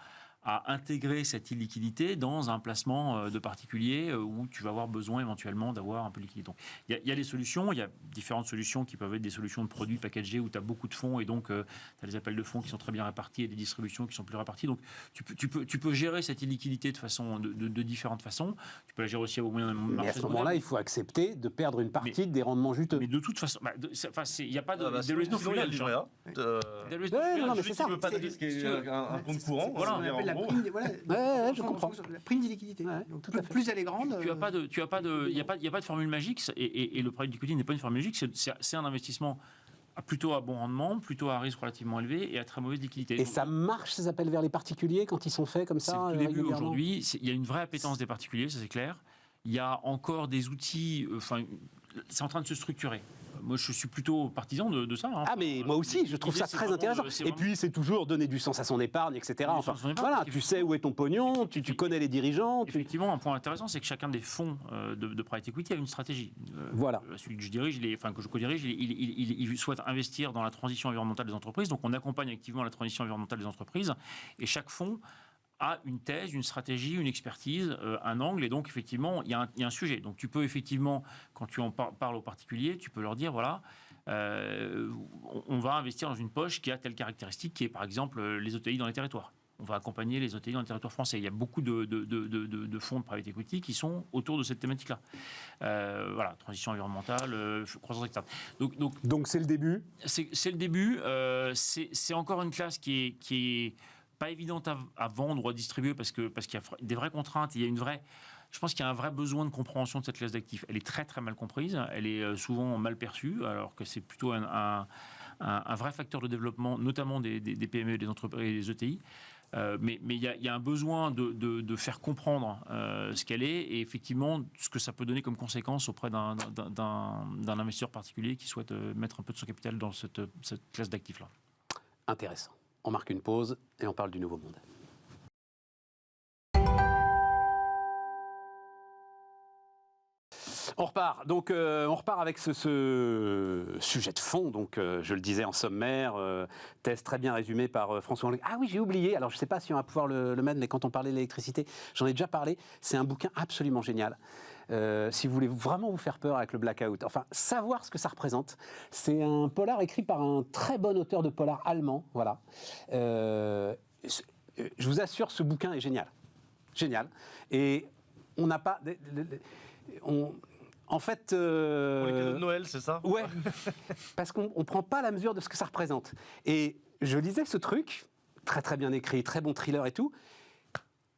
intégrer cette illiquidité dans un placement de particulier où tu vas avoir besoin éventuellement d'avoir un peu de liquidité. Donc il y a des solutions, il y a différentes solutions qui peuvent être des solutions de produits packagés où tu as beaucoup de fonds et donc tu as des appels de fonds qui sont très bien répartis et des distributions qui sont plus réparties. Donc tu peux gérer cette illiquidité de différentes façons. Tu peux la gérer aussi au moyen d'un marché. Mais à ce moment-là, il faut accepter de perdre une partie des rendements juteux. Mais de toute façon, il n'y a pas de... Sinon, il y a le livret A. Mais c'est ça. Tu ne veux pas de risque et un compte courant. Je comprends. La prime d'illiquidité. Donc plus elle est grande. Il n'y a pas de formule magique, et le private equity n'est pas une formule magique. C'est un investissement plutôt à bon rendement, plutôt à risque relativement élevé et à très mauvaise liquidité. Et ça marche, ces appels vers les particuliers, quand ils sont faits comme ça? C'est le début aujourd'hui. Il y a une vraie appétence des particuliers, ça c'est clair. Il y a encore des outils. C'est en train de se structurer. Moi, je suis plutôt partisan de ça. Ah, mais moi aussi, je trouve ça très intéressant. Et puis, c'est toujours donner du sens à son épargne, etc. Voilà, tu sais où est ton pognon, tu connais les dirigeants. Effectivement, un point intéressant, c'est que chacun des fonds de private equity a une stratégie. Voilà. Celui que je dirige, que je co-dirige, il souhaite investir dans la transition environnementale des entreprises. Donc, on accompagne activement la transition environnementale des entreprises. Et chaque fonds a une thèse, une stratégie, une expertise, un angle, et donc effectivement, il y a un sujet. Donc tu peux effectivement, quand tu en parles aux particuliers, tu peux leur dire, voilà, on va investir dans une poche qui a telle caractéristique, qui est par exemple les ETI dans les territoires. On va accompagner les ETI dans le territoire français. Il y a beaucoup de fonds de private equity qui sont autour de cette thématique-là. Voilà, transition environnementale, croissance externe. Donc c'est le début. C'est le début. C'est encore une classe qui est pas évidente à vendre ou à distribuer parce qu'il y a des vraies contraintes. Je pense qu'il y a un vrai besoin de compréhension de cette classe d'actifs. Elle est très très mal comprise. Elle est souvent mal perçue, alors que c'est plutôt un vrai facteur de développement, notamment des PME, des entreprises et des ETI. Mais il y a un besoin de faire comprendre ce qu'elle est et effectivement ce que ça peut donner comme conséquence auprès d'un investisseur particulier qui souhaite mettre un peu de son capital dans cette classe d'actifs-là. Intéressant. On marque une pause et on parle du Nouveau Monde. On repart. Donc, on repart avec ce sujet de fond. Donc, je le disais en sommaire, thèse très bien résumée par François Anglais. Ah oui, j'ai oublié. Alors, je ne sais pas si on va pouvoir le mettre, mais quand on parlait de l'électricité, j'en ai déjà parlé. C'est un bouquin absolument génial. Si vous voulez vraiment vous faire peur avec le blackout, enfin, savoir ce que ça représente. C'est un polar écrit par un très bon auteur de polar allemand. Voilà. Je vous assure, ce bouquin est génial. Génial. Et on n'a pas... En fait... Pour les cadeaux de Noël, c'est ça? Ouais, parce qu'on ne prend pas la mesure de ce que ça représente. Et je lisais ce truc, très très bien écrit, très bon thriller et tout,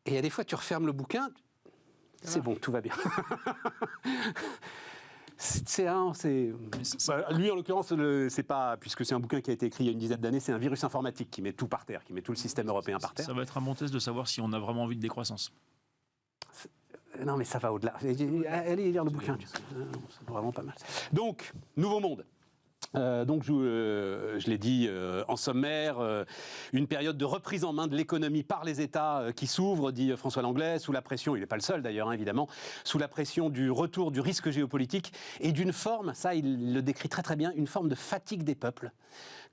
et il y a des fois tu refermes le bouquin, c'est bon, tout va bien. Lui, en l'occurrence, c'est pas, puisque c'est un bouquin qui a été écrit il y a une dizaine d'années, c'est un virus informatique qui met tout par terre, qui met tout le système européen par terre. Ça va être un bon test de savoir si on a vraiment envie de décroissance. Non, mais ça va au-delà. Allez lire le bouquin. C'est vraiment pas mal. Donc, Nouveau Monde. Donc, je l'ai dit en sommaire, une période de reprise en main de l'économie par les États qui s'ouvre, dit François Langlais, sous la pression, il n'est pas le seul d'ailleurs, hein, évidemment, sous la pression du retour du risque géopolitique et d'une forme, ça il le décrit très très bien, une forme de fatigue des peuples.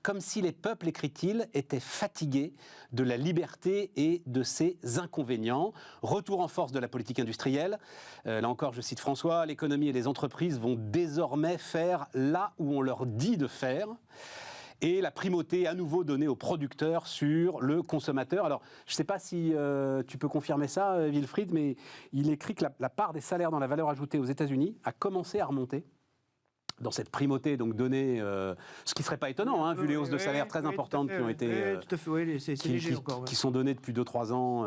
Comme si les peuples, écrit-il, étaient fatigués de la liberté et de ses inconvénients. Retour en force de la politique industrielle. Là encore, je cite François, l'économie et les entreprises vont désormais faire là où on leur dit de faire. Et la primauté à nouveau donnée aux producteurs sur le consommateur. Alors, je ne sais pas si tu peux confirmer ça, Wilfried, mais il écrit que la part des salaires dans la valeur ajoutée aux États-Unis a commencé à remonter. Dans cette primauté donc donnée, ce qui ne serait pas étonnant, hein, vu les hausses de salaire très importantes qui ont été, qui sont données depuis 2-3 ans.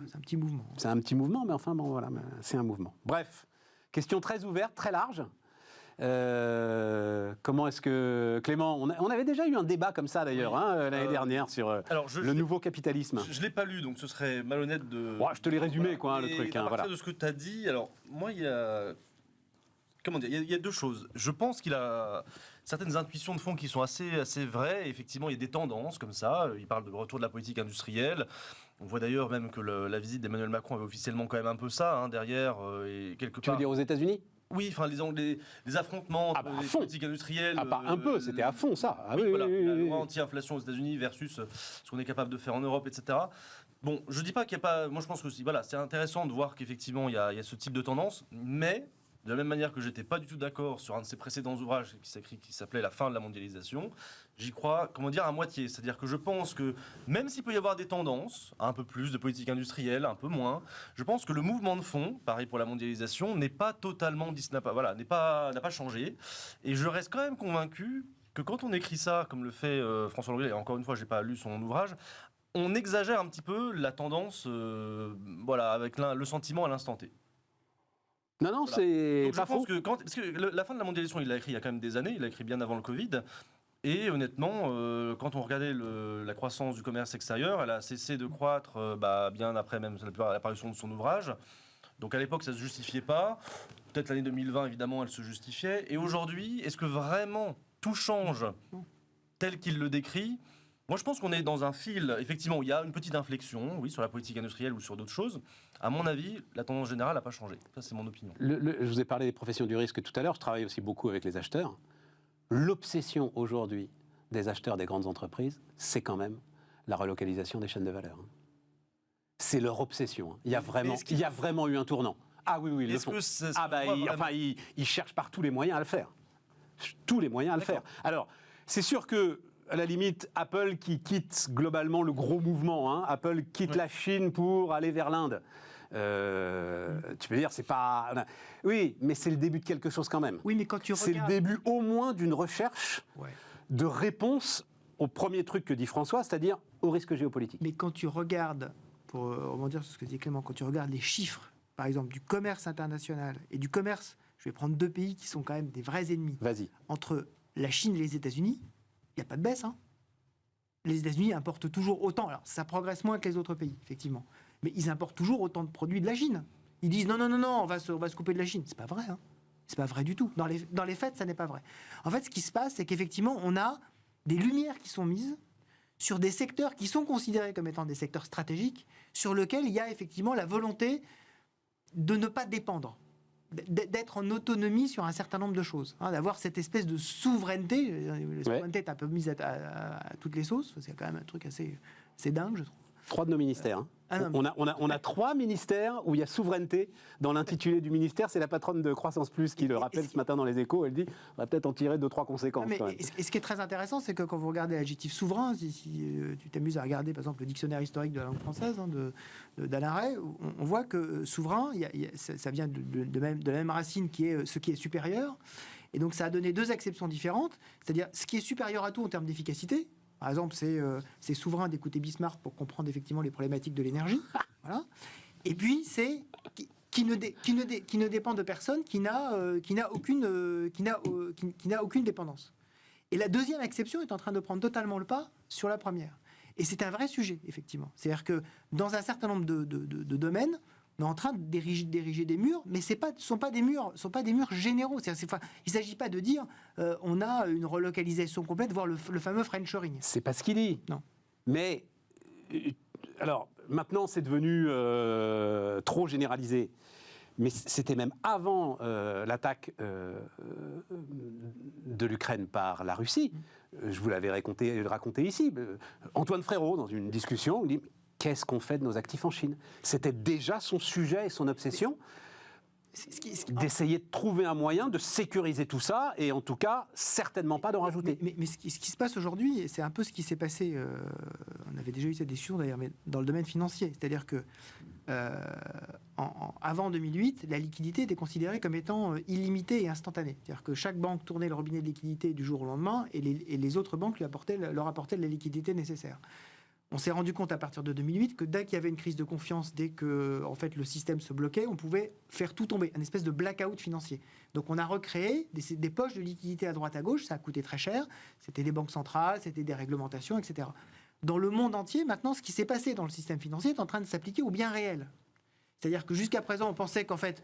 C'est un petit mouvement. C'est un petit mouvement, mais enfin bon, voilà, c'est un mouvement. Bref, question très ouverte, très large. Comment est-ce que Clément, on avait déjà eu un débat comme ça d'ailleurs, oui, hein, l'année dernière sur le nouveau capitalisme. Je l'ai pas lu, donc ce serait malhonnête de. Ouais, je te l'ai résumé, voilà, quoi, le truc. À partir de ce que tu as dit, alors moi il y a. Comment dire, il y a deux choses. Je pense qu'il a certaines intuitions de fond qui sont assez vraies. Effectivement, il y a des tendances comme ça. Il parle de retour de la politique industrielle. On voit d'ailleurs même que la visite d'Emmanuel Macron avait officiellement quand même un peu ça, hein, derrière. Et quelque part... Tu veux dire aux États-Unis ? Oui, enfin les affrontements entre les politiques industrielles. Ah, pas un peu, c'était à fond ça. Ah, oui, voilà, oui, la oui. loi anti-inflation aux États-Unis versus ce qu'on est capable de faire en Europe, etc. Bon, je dis pas qu'il n'y a pas. Moi, je pense que voilà, c'est intéressant de voir qu'effectivement il y a ce type de tendance, mais de la même manière que j'étais pas du tout d'accord sur un de ses précédents ouvrages qui s'appelait La fin de la mondialisation, j'y crois, comment dire, à moitié. C'est-à-dire que je pense que même s'il peut y avoir des tendances, un peu plus de politique industrielle, un peu moins, je pense que le mouvement de fond, pareil pour la mondialisation, n'est pas totalement n'a pas changé. Et je reste quand même convaincu que quand on écrit ça, comme le fait François Langlais, et encore une fois, j'ai pas lu son ouvrage, on exagère un petit peu la tendance, voilà, avec le sentiment à l'instant T. Non, non, voilà. c'est pas faux. Parce que la fin de la mondialisation, il l'a écrit il y a quand même des années, il l'a écrit bien avant le Covid. Et honnêtement, quand on regardait la croissance du commerce extérieur, elle a cessé de croître bien après même l'apparition de son ouvrage. Donc à l'époque, ça ne se justifiait pas. Peut-être l'année 2020, évidemment, elle se justifiait. Et aujourd'hui, est-ce que vraiment tout change tel qu'il le décrit ? Moi, je pense qu'on est dans un fil, effectivement, où il y a une petite inflexion, oui, sur la politique industrielle ou sur d'autres choses. À mon avis, la tendance générale n'a pas changé. Ça, c'est mon opinion. Je vous ai parlé des professions du risque tout à l'heure. Je travaille aussi beaucoup avec les acheteurs. L'obsession aujourd'hui des acheteurs des grandes entreprises, c'est quand même la relocalisation des chaînes de valeur. C'est leur obsession. Hein. Il y a vraiment eu un tournant. Ah oui, ils le font. Ils cherchent par tous les moyens à le faire. Tous les moyens à le faire. Alors, c'est sûr que, à la limite, Apple qui quitte globalement le gros mouvement, hein, Apple quitte la Chine pour aller vers l'Inde. Tu peux dire, c'est pas... Oui, mais c'est le début de quelque chose quand même. Oui, mais quand tu regardes... C'est le début au moins d'une recherche de réponse au premier truc que dit François, c'est-à-dire au risque géopolitique. Mais quand tu regardes, pour rebondir sur ce que dit Clément, quand tu regardes les chiffres, par exemple, du commerce international et du commerce, je vais prendre deux pays qui sont quand même des vrais ennemis. Vas-y. Entre la Chine et les États-Unis, il n'y a pas de baisse. Hein. Les États-Unis importent toujours autant. Alors, ça progresse moins que les autres pays, effectivement. Mais ils importent toujours autant de produits de la Chine. Ils disent non, on va se couper de la Chine. C'est pas vrai. Hein. C'est pas vrai du tout. Dans les faits, ça n'est pas vrai. En fait, ce qui se passe, c'est qu'effectivement, on a des lumières qui sont mises sur des secteurs qui sont considérés comme étant des secteurs stratégiques, sur lesquels il y a effectivement la volonté de ne pas dépendre, d'être en autonomie sur un certain nombre de choses, hein, d'avoir cette espèce de souveraineté. La souveraineté est un peu mise à toutes les sauces, c'est quand même un truc assez dingue, je trouve. 3 de nos ministères. Hein. On a 3 ministères où il y a souveraineté dans l'intitulé du ministère. C'est la patronne de Croissance Plus qui le rappelle ce matin dans les Échos. Elle dit on va peut-être en tirer 2-3 conséquences. Et ce qui est très intéressant, c'est que quand vous regardez l'adjectif souverain, si tu t'amuses à regarder par exemple le dictionnaire historique de la langue française d'Alain Ray, on voit que souverain, ça vient de la même racine qui est ce qui est supérieur. Et donc ça a donné 2 acceptions différentes, c'est-à-dire ce qui est supérieur à tout en termes d'efficacité. Par exemple, c'est souverain d'écouter Bismarck pour comprendre effectivement les problématiques de l'énergie. Voilà. Et puis, c'est qui ne dépend de personne, qui n'a aucune dépendance. Et la deuxième exception est en train de prendre totalement le pas sur la première. Et c'est un vrai sujet, effectivement. C'est-à-dire que dans un certain nombre de domaines, on est en train d'ériger des murs, mais ce ne sont pas des murs généraux. Il ne s'agit pas de dire on a une relocalisation complète, voire le fameux Frenchoring. C'est pas ce qu'il dit. Non. Mais alors maintenant, c'est devenu trop généralisé. Mais c'était même avant l'attaque de l'Ukraine par la Russie. Je vous l'avais raconté ici. Antoine Frérot, dans une discussion, il dit qu'est-ce qu'on fait de nos actifs en Chine ? C'était déjà son sujet et son obsession d'essayer de trouver un moyen de sécuriser tout ça et en tout cas, certainement pas d'en rajouter. Mais ce qui se passe aujourd'hui, et c'est un peu ce qui s'est passé, on avait déjà eu cette discussion d'ailleurs, mais dans le domaine financier. C'est-à-dire que avant 2008, la liquidité était considérée comme étant illimitée et instantanée. C'est-à-dire que chaque banque tournait le robinet de liquidité du jour au lendemain et les autres banques leur apportaient la liquidité nécessaire. On s'est rendu compte à partir de 2008 que dès qu'il y avait une crise de confiance, dès que en fait, le système se bloquait, on pouvait faire tout tomber, un espèce de blackout financier. Donc on a recréé des poches de liquidité à droite à gauche, ça a coûté très cher, c'était des banques centrales, c'était des réglementations, etc. Dans le monde entier, maintenant, ce qui s'est passé dans le système financier est en train de s'appliquer au bien réel. C'est-à-dire que jusqu'à présent, on pensait qu'en fait,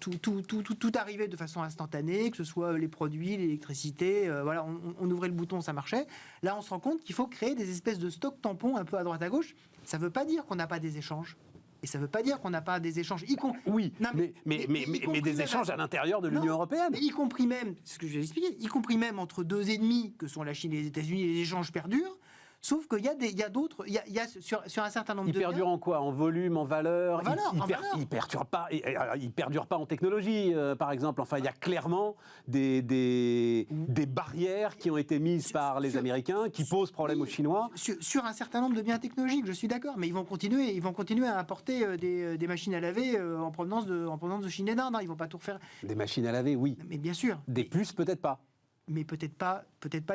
tout arrivait de façon instantanée, que ce soit les produits, l'électricité, voilà, on ouvrait le bouton, ça marchait. Là, on se rend compte qu'il faut créer des espèces de stocks tampons un peu à droite à gauche. Ça ne veut pas dire qu'on n'a pas des échanges. Et ça ne veut pas dire qu'on n'a pas des échanges. Oui, mais des échanges à l'intérieur de l'Union européenne. Mais y compris même, ce que je vais expliquer, y compris même entre 2 ennemis que sont la Chine et les États-Unis, les échanges perdurent. Sauf qu'il y a d'autres, sur un certain nombre de cas... Il perdure en quoi ? En volume, en valeur ? Il ne perdure pas en technologie, par exemple. Enfin, il y a clairement des barrières qui ont été mises par les Américains, qui posent problème aux Chinois. Sur un certain nombre de biens technologiques, je suis d'accord, mais ils vont continuer à importer des machines à laver en provenance de Chine et d'Inde. Hein, ils ne vont pas tout refaire. Des machines à laver, oui. Mais bien sûr. Des puces, peut-être pas. Mais peut-être pas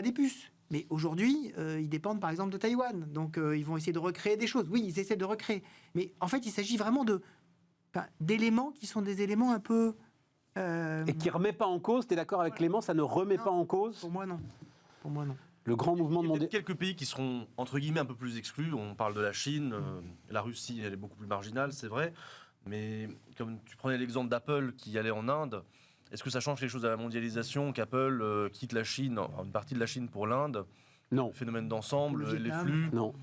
des puces. Mais aujourd'hui, ils dépendent par exemple de Taïwan. Donc ils vont essayer de recréer des choses. Oui, ils essaient de recréer. Mais en fait, il s'agit vraiment d'éléments qui sont des éléments un peu... Et qui ne remet pas en cause, tu es d'accord avec Clément, ça ne remet pas en cause ? Pour moi, non. Le grand mouvement mondial. Il y a quelques pays qui seront, entre guillemets, un peu plus exclus. On parle de la Chine, la Russie, elle est beaucoup plus marginale, c'est vrai. Mais comme tu prenais l'exemple d'Apple qui allait en Inde... Est-ce que ça change quelque chose à la mondialisation qu'Apple quitte la Chine, une partie de la Chine pour l'Inde ? Non. Le phénomène d'ensemble, les flux ? Non.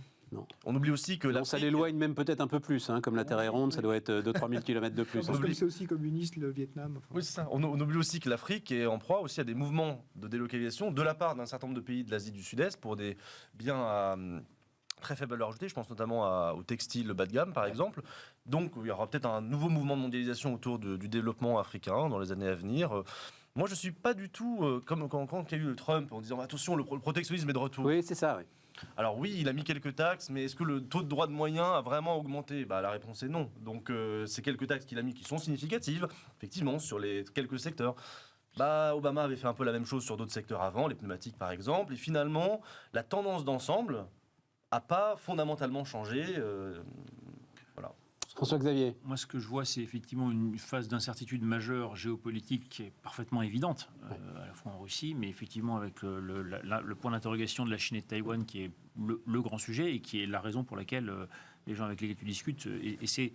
On oublie aussi que ça l'éloigne même peut-être un peu plus, hein, comme la Terre est ronde, ça doit être 2-3 000 km de plus. Comme c'est aussi communiste, le Vietnam. Enfin. Oui, c'est ça. On oublie aussi que l'Afrique est en proie aussi à des mouvements de délocalisation de la part d'un certain nombre de pays de l'Asie du Sud-Est pour des biens très faible valeur ajoutée. Je pense notamment au textile bas de gamme, par exemple. Donc, il y aura peut-être un nouveau mouvement de mondialisation autour du développement africain dans les années à venir. Moi, je ne suis pas du tout comme quand il y a eu le Trump en disant attention, le protectionnisme est de retour. Oui, c'est ça, oui. Alors oui, il a mis quelques taxes, mais est-ce que le taux de droit de moyens a vraiment augmenté ? La réponse est non. Donc ces quelques taxes qu'il a mis qui sont significatives, effectivement, sur les quelques secteurs. Obama avait fait un peu la même chose sur d'autres secteurs avant, les pneumatiques par exemple, et finalement, la tendance d'ensemble n'a pas fondamentalement changé. Voilà. François-Xavier. Moi, ce que je vois, c'est effectivement une phase d'incertitude majeure géopolitique qui est parfaitement évidente, à la fois en Russie, mais effectivement avec le point d'interrogation de la Chine et de Taïwan qui est le grand sujet et qui est la raison pour laquelle les gens avec lesquels tu discutes essaient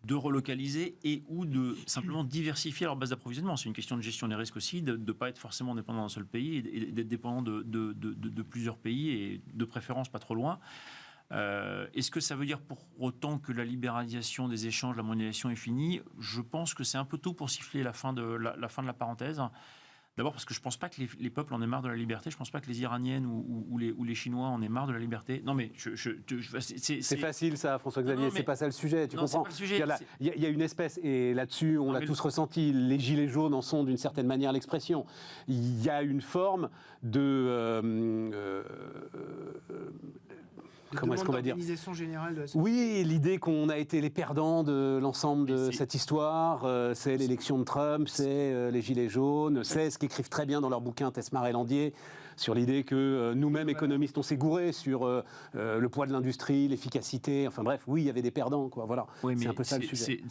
de relocaliser et ou de simplement diversifier leur base d'approvisionnement. C'est une question de gestion des risques aussi, de ne pas être forcément dépendant d'un seul pays et d'être dépendant de plusieurs pays et de préférence pas trop loin. Est-ce que ça veut dire pour autant que la libéralisation des échanges, la mondialisation est finie ? Je pense que c'est un peu tôt pour siffler la fin de la parenthèse. D'abord parce que je ne pense pas que les peuples en aient marre de la liberté. Je ne pense pas que les Iraniennes ou les Chinois en aient marre de la liberté. Non mais c'est facile ça, François-Xavier. C'est pas ça le sujet. Tu comprends ? Sujet, il y a une espèce, et là-dessus on l'a tous ressenti. Les gilets jaunes en sont d'une certaine manière l'expression. Il y a une forme de comment est-ce qu'on va dire ? D'organisation générale de la société. Oui, l'idée qu'on a été les perdants de l'ensemble de cette histoire, c'est l'élection de Trump, c'est les gilets jaunes, c'est ce qu'écrivent très bien dans leur bouquin Tesmar et Landier, sur l'idée que nous-mêmes, économistes, on s'est gourés sur le poids de l'industrie, l'efficacité, enfin bref, oui, il y avait des perdants, quoi, voilà. Oui, c'est un peu ça le sujet.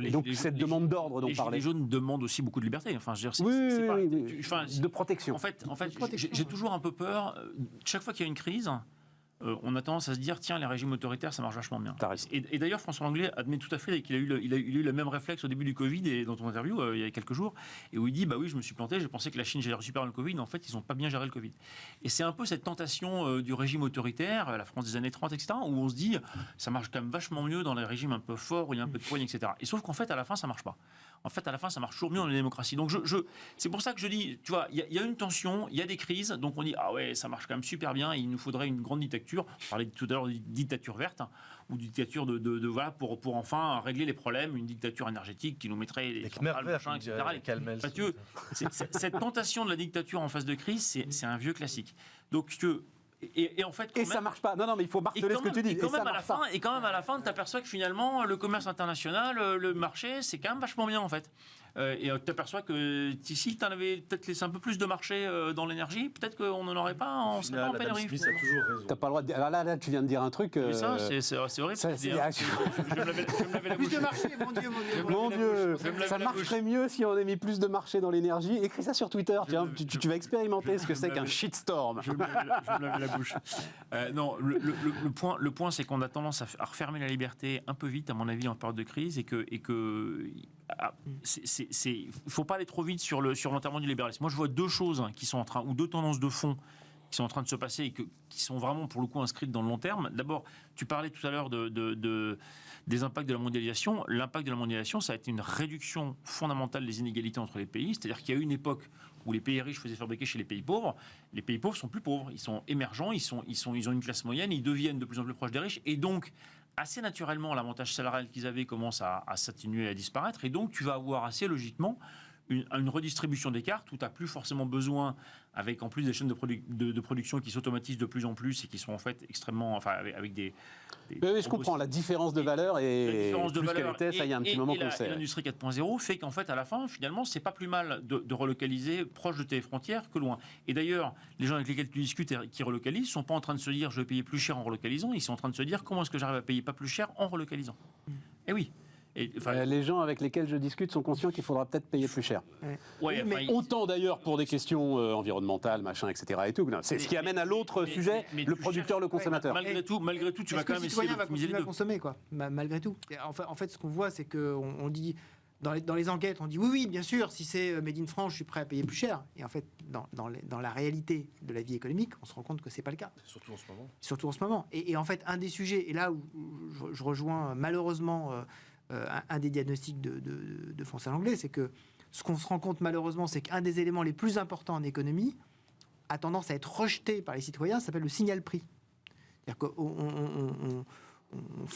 Et donc cette demande d'ordre dont on parlait. Les gilets jaunes demandent aussi beaucoup de liberté, enfin, je veux dire, de protection. En fait, j'ai toujours un peu peur, chaque fois qu'il y a une crise, on a tendance à se dire tiens, les régimes autoritaires ça marche vachement bien. Et d'ailleurs François Langlais admet tout à fait qu'il a eu le même réflexe au début du Covid et dans ton interview il y a quelques jours, et où il dit oui, je me suis planté, j'ai pensé que la Chine gérait super bien le Covid, en fait ils n'ont pas bien géré le Covid. Et c'est un peu cette tentation du régime autoritaire, la France des années 30, etc., où on se dit ça marche quand même vachement mieux dans les régimes un peu forts où il y a un peu de poigne, etc. Et sauf qu'en fait à la fin ça marche pas. En fait, à la fin, ça marche toujours mieux dans les démocraties. Donc, c'est pour ça que je dis, tu vois, il y a une tension, il y a des crises, donc on dit, ah ouais, ça marche quand même super bien, il nous faudrait une grande dictature. On parlait tout à l'heure de dictature verte, ou dictature voilà, pour enfin régler les problèmes, une dictature énergétique qui nous mettrait les centrales, machin, etc. Mathieu, cette tentation de la dictature en phase de crise, c'est un vieux classique. Donc, et en fait, ça marche pas. Non, mais il faut marteler ce que tu dis. Et quand même à la fin, tu t'aperçois que finalement, le commerce international, le marché, c'est quand même vachement bien en fait. Et tu t'aperçois que si tu en avais peut-être laissé un peu plus de marché dans l'énergie, peut-être qu'on n'en aurait pas, on serait pas en pénurie. Smith a toujours raison. T'as pas le droit de... Alors là, tu viens de dire un truc. Ça, c'est horrible. Ça, je me lavais la bouche. Plus de marché, mon Dieu. Ça marcherait mieux si on avait mis plus de marché dans l'énergie. Écris ça sur Twitter. Tiens, tu vas expérimenter ce que c'est qu'un shitstorm. Je me lavais la bouche. Non, le point, c'est qu'on a tendance à refermer la liberté un peu vite, à mon avis, en période de crise, et que il ne faut pas aller trop vite sur l'enterrement du libéralisme. Moi, je vois deux choses qui sont en train, ou deux tendances de fond qui sont en train de se passer et qui sont vraiment, pour le coup, inscrites dans le long terme. D'abord, tu parlais tout à l'heure des impacts de la mondialisation. L'impact de la mondialisation, ça a été une réduction fondamentale des inégalités entre les pays. C'est-à-dire qu'il y a eu une époque où les pays riches faisaient fabriquer chez les pays pauvres. Les pays pauvres sont plus pauvres. Ils sont émergents, ils ont une classe moyenne, ils deviennent de plus en plus proches des riches. Et donc, assez naturellement, l'avantage salarial qu'ils avaient commence à s'atténuer et à disparaître. Et donc, tu vas avoir assez logiquement une redistribution des cartes où tu n'as plus forcément besoin, avec en plus des chaînes de production qui s'automatisent de plus en plus et qui sont en fait extrêmement... Enfin, avec des oui, je comprends. La différence de valeur est plus qu'elle était, ça y a un petit moment qu'on le sait. Et l'industrie 4.0 fait qu'en fait, à la fin, finalement, c'est pas plus mal de relocaliser proche de tes frontières que loin. Et d'ailleurs, les gens avec lesquels tu discutes et qui relocalisent sont pas en train de se dire je vais payer plus cher en relocalisant, ils sont en train de se dire comment est-ce que j'arrive à payer pas plus cher en relocalisant. Et oui. Les gens avec lesquels je discute sont conscients qu'il faudra peut-être payer plus cher. Autant d'ailleurs pour des questions environnementales, machin, etc. Et tout. C'est ce qui amène à l'autre sujet, le producteur, le consommateur. Malgré tout, tu vas quand même essayer d'optimiser les deux. Va consommer, quoi. Malgré tout. En fait, ce qu'on voit, c'est qu'on dit dans les enquêtes, on dit oui, bien sûr, si c'est made in France, je suis prêt à payer plus cher. Et en fait, dans la réalité de la vie économique, on se rend compte que c'est pas le cas. Surtout en ce moment. Et en fait, un des sujets, et là où je rejoins malheureusement un des diagnostics de François Langlais, c'est que ce qu'on se rend compte malheureusement, c'est qu'un des éléments les plus importants en économie a tendance à être rejeté par les citoyens, ça s'appelle le signal prix. C'est-à-dire qu'on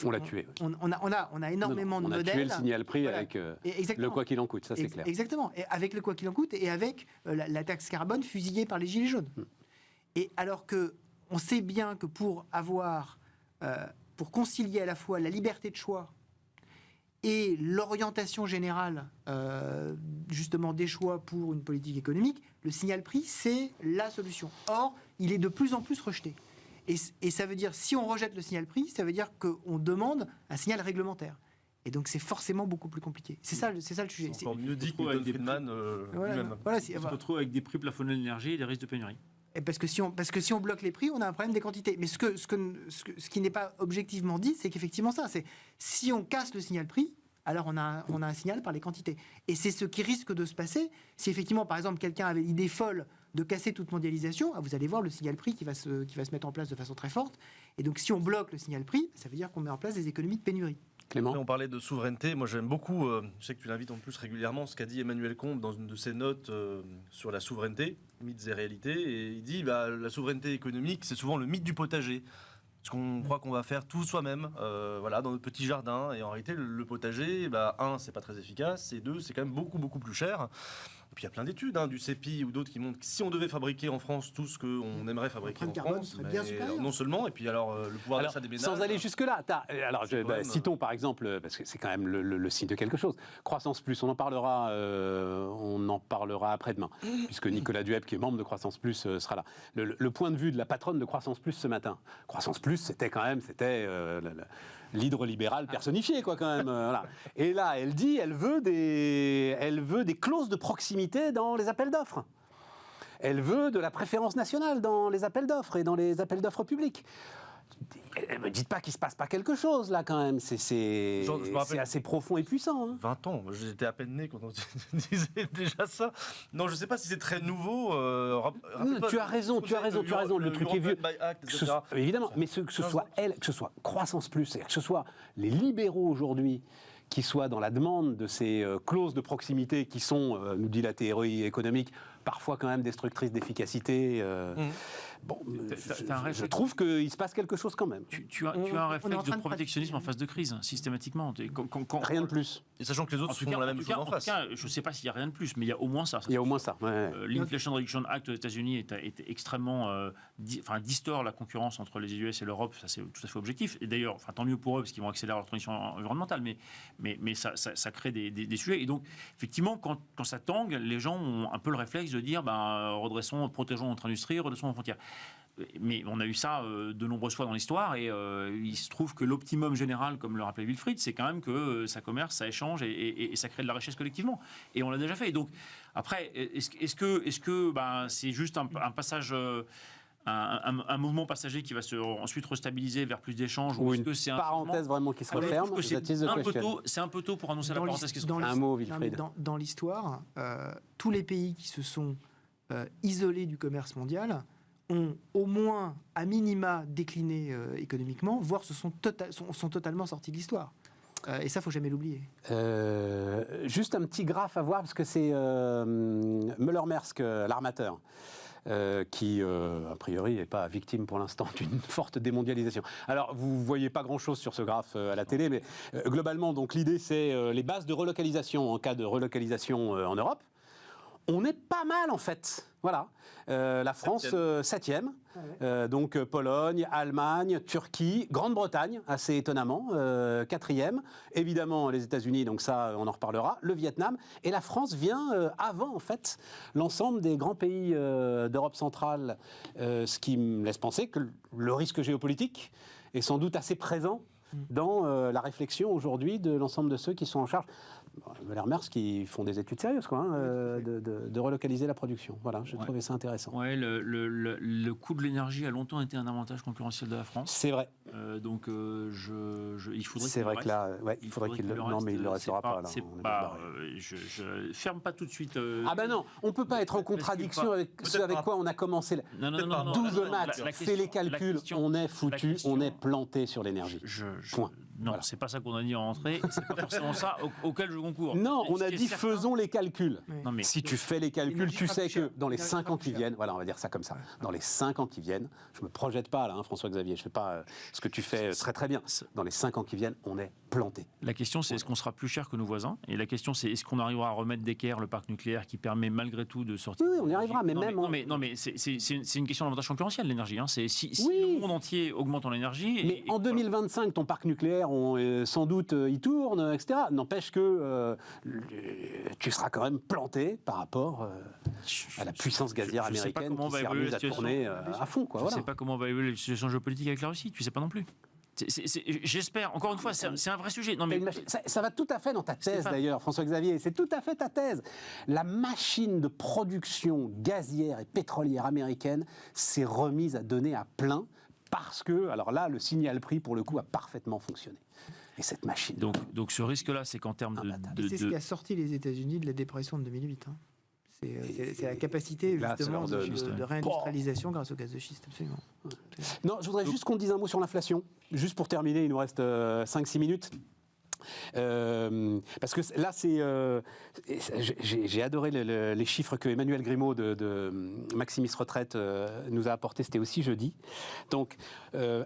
On l'a tué. On a énormément de modèles. On a tué le signal prix Voilà. avec Exactement. le quoi qu'il en coûte, ça c'est clair. Exactement. Et avec le quoi qu'il en coûte et avec la taxe carbone fusillée par les Gilets jaunes. Et alors que on sait bien que pour concilier à la fois la liberté de choix et l'orientation générale, justement, des choix pour une politique économique, le signal prix, c'est la solution. Or, il est de plus en plus rejeté. Et ça veut dire, si on rejette le signal prix, ça veut dire qu'on demande un signal réglementaire. Et donc, c'est forcément beaucoup plus compliqué. C'est ça le sujet. C'est encore mieux dit que Milton Friedman lui-même. Voilà, On se retrouve avec des prix plafonnés de l'énergie et des risques de pénurie. Et parce que si on bloque les prix, on a un problème des quantités. Mais ce qui n'est pas objectivement dit, c'est qu'effectivement ça, c'est si on casse le signal prix, alors on a un signal par les quantités. Et c'est ce qui risque de se passer si effectivement, par exemple, quelqu'un avait l'idée folle de casser toute mondialisation. Vous allez voir le signal prix qui va se mettre en place de façon très forte. Et donc, si on bloque le signal prix, ça veut dire qu'on met en place des économies de pénurie. Clément. Après, on parlait de souveraineté. Moi, j'aime beaucoup, je sais que tu l'invites en plus régulièrement, ce qu'a dit Emmanuel Combe dans une de ses notes sur la souveraineté, mythes et réalités. Et il dit la souveraineté économique, c'est souvent le mythe du potager. Parce qu'on croit qu'on va faire tout soi-même, voilà, dans notre petit jardin. Et en réalité, le potager, c'est pas très efficace. Et deux, c'est quand même beaucoup, beaucoup plus cher. Et puis il y a plein d'études, du CEPI ou d'autres qui montrent que si on devait fabriquer en France tout ce qu'on aimerait fabriquer en France, non seulement, et puis alors le pouvoir d'achat des ménages... Sans aller jusque-là, citons par exemple, parce que c'est quand même le signe de quelque chose, Croissance Plus, on en parlera après-demain, puisque Nicolas Dueb, qui est membre de Croissance Plus, sera là. Le point de vue de la patronne de Croissance Plus ce matin. Croissance Plus, c'était l'hydrolibéral personnifié, quoi, quand même. Voilà. Et là, elle dit, elle veut des clauses de proximité dans les appels d'offres. Elle veut de la préférence nationale dans les appels d'offres et dans les appels d'offres publics. Ne me dites pas qu'il ne se passe pas quelque chose, là, quand même. C'est assez profond et puissant. 20 ans, j'étais à peine né quand on disait déjà ça. Non, je ne sais pas si c'est très nouveau. Tu as raison. Le truc est vieux. Évidemment, mais que ce soit elle, que ce soit Croissance Plus, c'est-à-dire que ce soit les libéraux aujourd'hui qui soient dans la demande de ces clauses de proximité qui sont, nous dit la théorie économique, parfois quand même destructrices d'efficacité. Bon, je trouve qu'il se passe quelque chose quand même. Tu as un réflexe de protectionnisme en phase de crise, systématiquement. Rien de plus. Et sachant que les autres font la même chose en face. En tout cas, je ne sais pas s'il y a rien de plus, mais il y a au moins ça. Il y a au moins ça. Ouais. L'Inflation Reduction Act aux États-Unis est extrêmement... distord la concurrence entre les US et l'Europe, ça c'est tout à fait objectif. Et d'ailleurs, tant mieux pour eux, parce qu'ils vont accélérer leur transition environnementale, mais ça crée des sujets. Et donc, effectivement, quand ça tangue, les gens ont un peu le réflexe de dire redressons, protégeons notre industrie, redressons nos frontières. Mais on a eu ça de nombreuses fois dans l'histoire et il se trouve que l'optimum général, comme le rappelait Wilfried, c'est quand même que ça commerce, ça échange et ça crée de la richesse collectivement. Et on l'a déjà fait. Et donc, après, est-ce que c'est juste un passage... Un mouvement passager qui va ensuite restabiliser vers plus d'échanges ou est-ce que c'est parenthèse vraiment qui se referme? C'est un peu tôt pour annoncer la parenthèse qui se referme. Un mot, Wilfried. Dans l'histoire, tous les pays qui se sont isolés du commerce mondial ont au moins, à minima, décliné économiquement, voire sont totalement sortis de l'histoire. Et ça, il ne faut jamais l'oublier. Juste un petit graphe à voir, parce que c'est Müller-Maersk, l'armateur, qui, a priori, n'est pas victime pour l'instant d'une forte démondialisation. Alors, vous ne voyez pas grand-chose sur ce graphe à la télé, mais globalement, donc, l'idée, c'est les bases de relocalisation en cas de relocalisation en Europe. On est pas mal, en fait. Voilà. La France, 7e. Donc Pologne, Allemagne, Turquie, Grande-Bretagne, assez étonnamment, 4e. Évidemment, les États-Unis, donc ça, on en reparlera. Le Vietnam. Et la France vient avant, en fait, l'ensemble des grands pays d'Europe centrale. Ce qui me laisse penser que le risque géopolitique est sans doute assez présent dans la réflexion aujourd'hui de l'ensemble de ceux qui sont en charge. Müller-Maersk qui font des études sérieuses, de relocaliser la production. Voilà, j'ai trouvé ça intéressant. Ouais, le coût de l'énergie a longtemps été un avantage concurrentiel de la France. C'est vrai. Donc, il faudrait. C'est vrai que là, il faudrait qu'il le. Non, mais il ne le restera pas. Là, je ferme pas tout de suite. Ah ben non, on peut pas être en contradiction avec ce avec quoi on a commencé. Non, 12 maths, fais les calculs, on est foutu, on est planté sur l'énergie. Point. Non, Voilà. c'est pas ça qu'on a dit en entrée. C'est pas forcément ça auquel je concours. Non, on Ce a qui est dit certain- faisons les calculs. Non, mais Si tu fais les calculs, L'énergie tu sera sais plus chère. que dans les L'énergie 5 sera ans plus qui chère. viennent, voilà, on va dire ça comme ça, dans les 5 ans qui viennent, je me projette pas là, hein, François-Xavier, je fais pas ce que tu fais très très bien. Dans les 5 ans qui viennent, on est planté. La question, c'est est-ce qu'on sera plus cher que nos voisins? Et la question, c'est est-ce qu'on arrivera à remettre d'équerre le parc nucléaire qui permet malgré tout de sortir. Oui, on y arrivera, mais non, même mais, non, mais c'est une question d'avantage concurrentiel, l'énergie. Hein. C'est si Oui. le monde entier augmente en énergie. Mais en 2025, ton parc nucléaire, sans doute, il tourne, etc. N'empêche que tu seras quand même planté par rapport à la puissance gazière je sais pas américaine comment qui va s'est évoluer remise la à situation. tourner à fond. Quoi, Je ne voilà. sais pas comment va évoluer la situation géopolitique avec la Russie. Tu sais pas non plus. J'espère, encore une fois, c'est un vrai sujet. Non, mais Ça va tout à fait dans ta thèse Stéphane. d'ailleurs, François-Xavier. C'est tout à fait ta thèse. La machine de production gazière et pétrolière américaine s'est remise à donner à plein parce que, alors là, le signal prix, pour le coup, a parfaitement fonctionné. Et cette machine. donc ce risque-là, c'est qu'en termes C'est ce qui a sorti les États-Unis de la dépression de 2008. Hein. C'est la capacité Là, c'est justement l'heure de schiste, de réindustrialisation grâce au gaz de schiste, absolument. Non, je voudrais juste qu'on dise un mot sur l'inflation. Juste pour terminer, il nous reste 5-6 minutes. Parce que là, j'ai adoré les chiffres que Emmanuel Grimaud de Maximis Retraite nous a apportés, c'était aussi jeudi. Donc,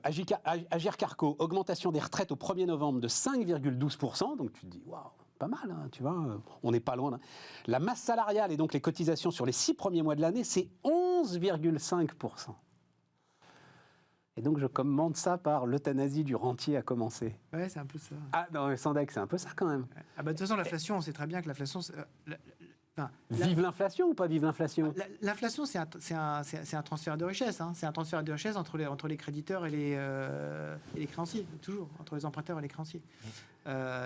Agir Carco, augmentation des retraites au 1er novembre de 5,12%. Donc tu te dis, waouh, pas mal, hein, tu vois, on n'est pas loin. Hein. La masse salariale et donc les cotisations sur les 6 premiers mois de l'année, c'est 11,5%. Et donc je commande ça par l'euthanasie du rentier à commencer. Ouais, c'est un peu ça. Ah non, mais Sandek, c'est un peu ça quand même. Ah bah, de toute façon, l'inflation, on sait très bien que l'inflation... Vive l'inflation ou pas vive l'inflation? L'inflation, c'est un transfert de richesse. Hein. C'est un transfert de richesse entre les créditeurs et les créanciers, toujours, entre les emprunteurs et les créanciers.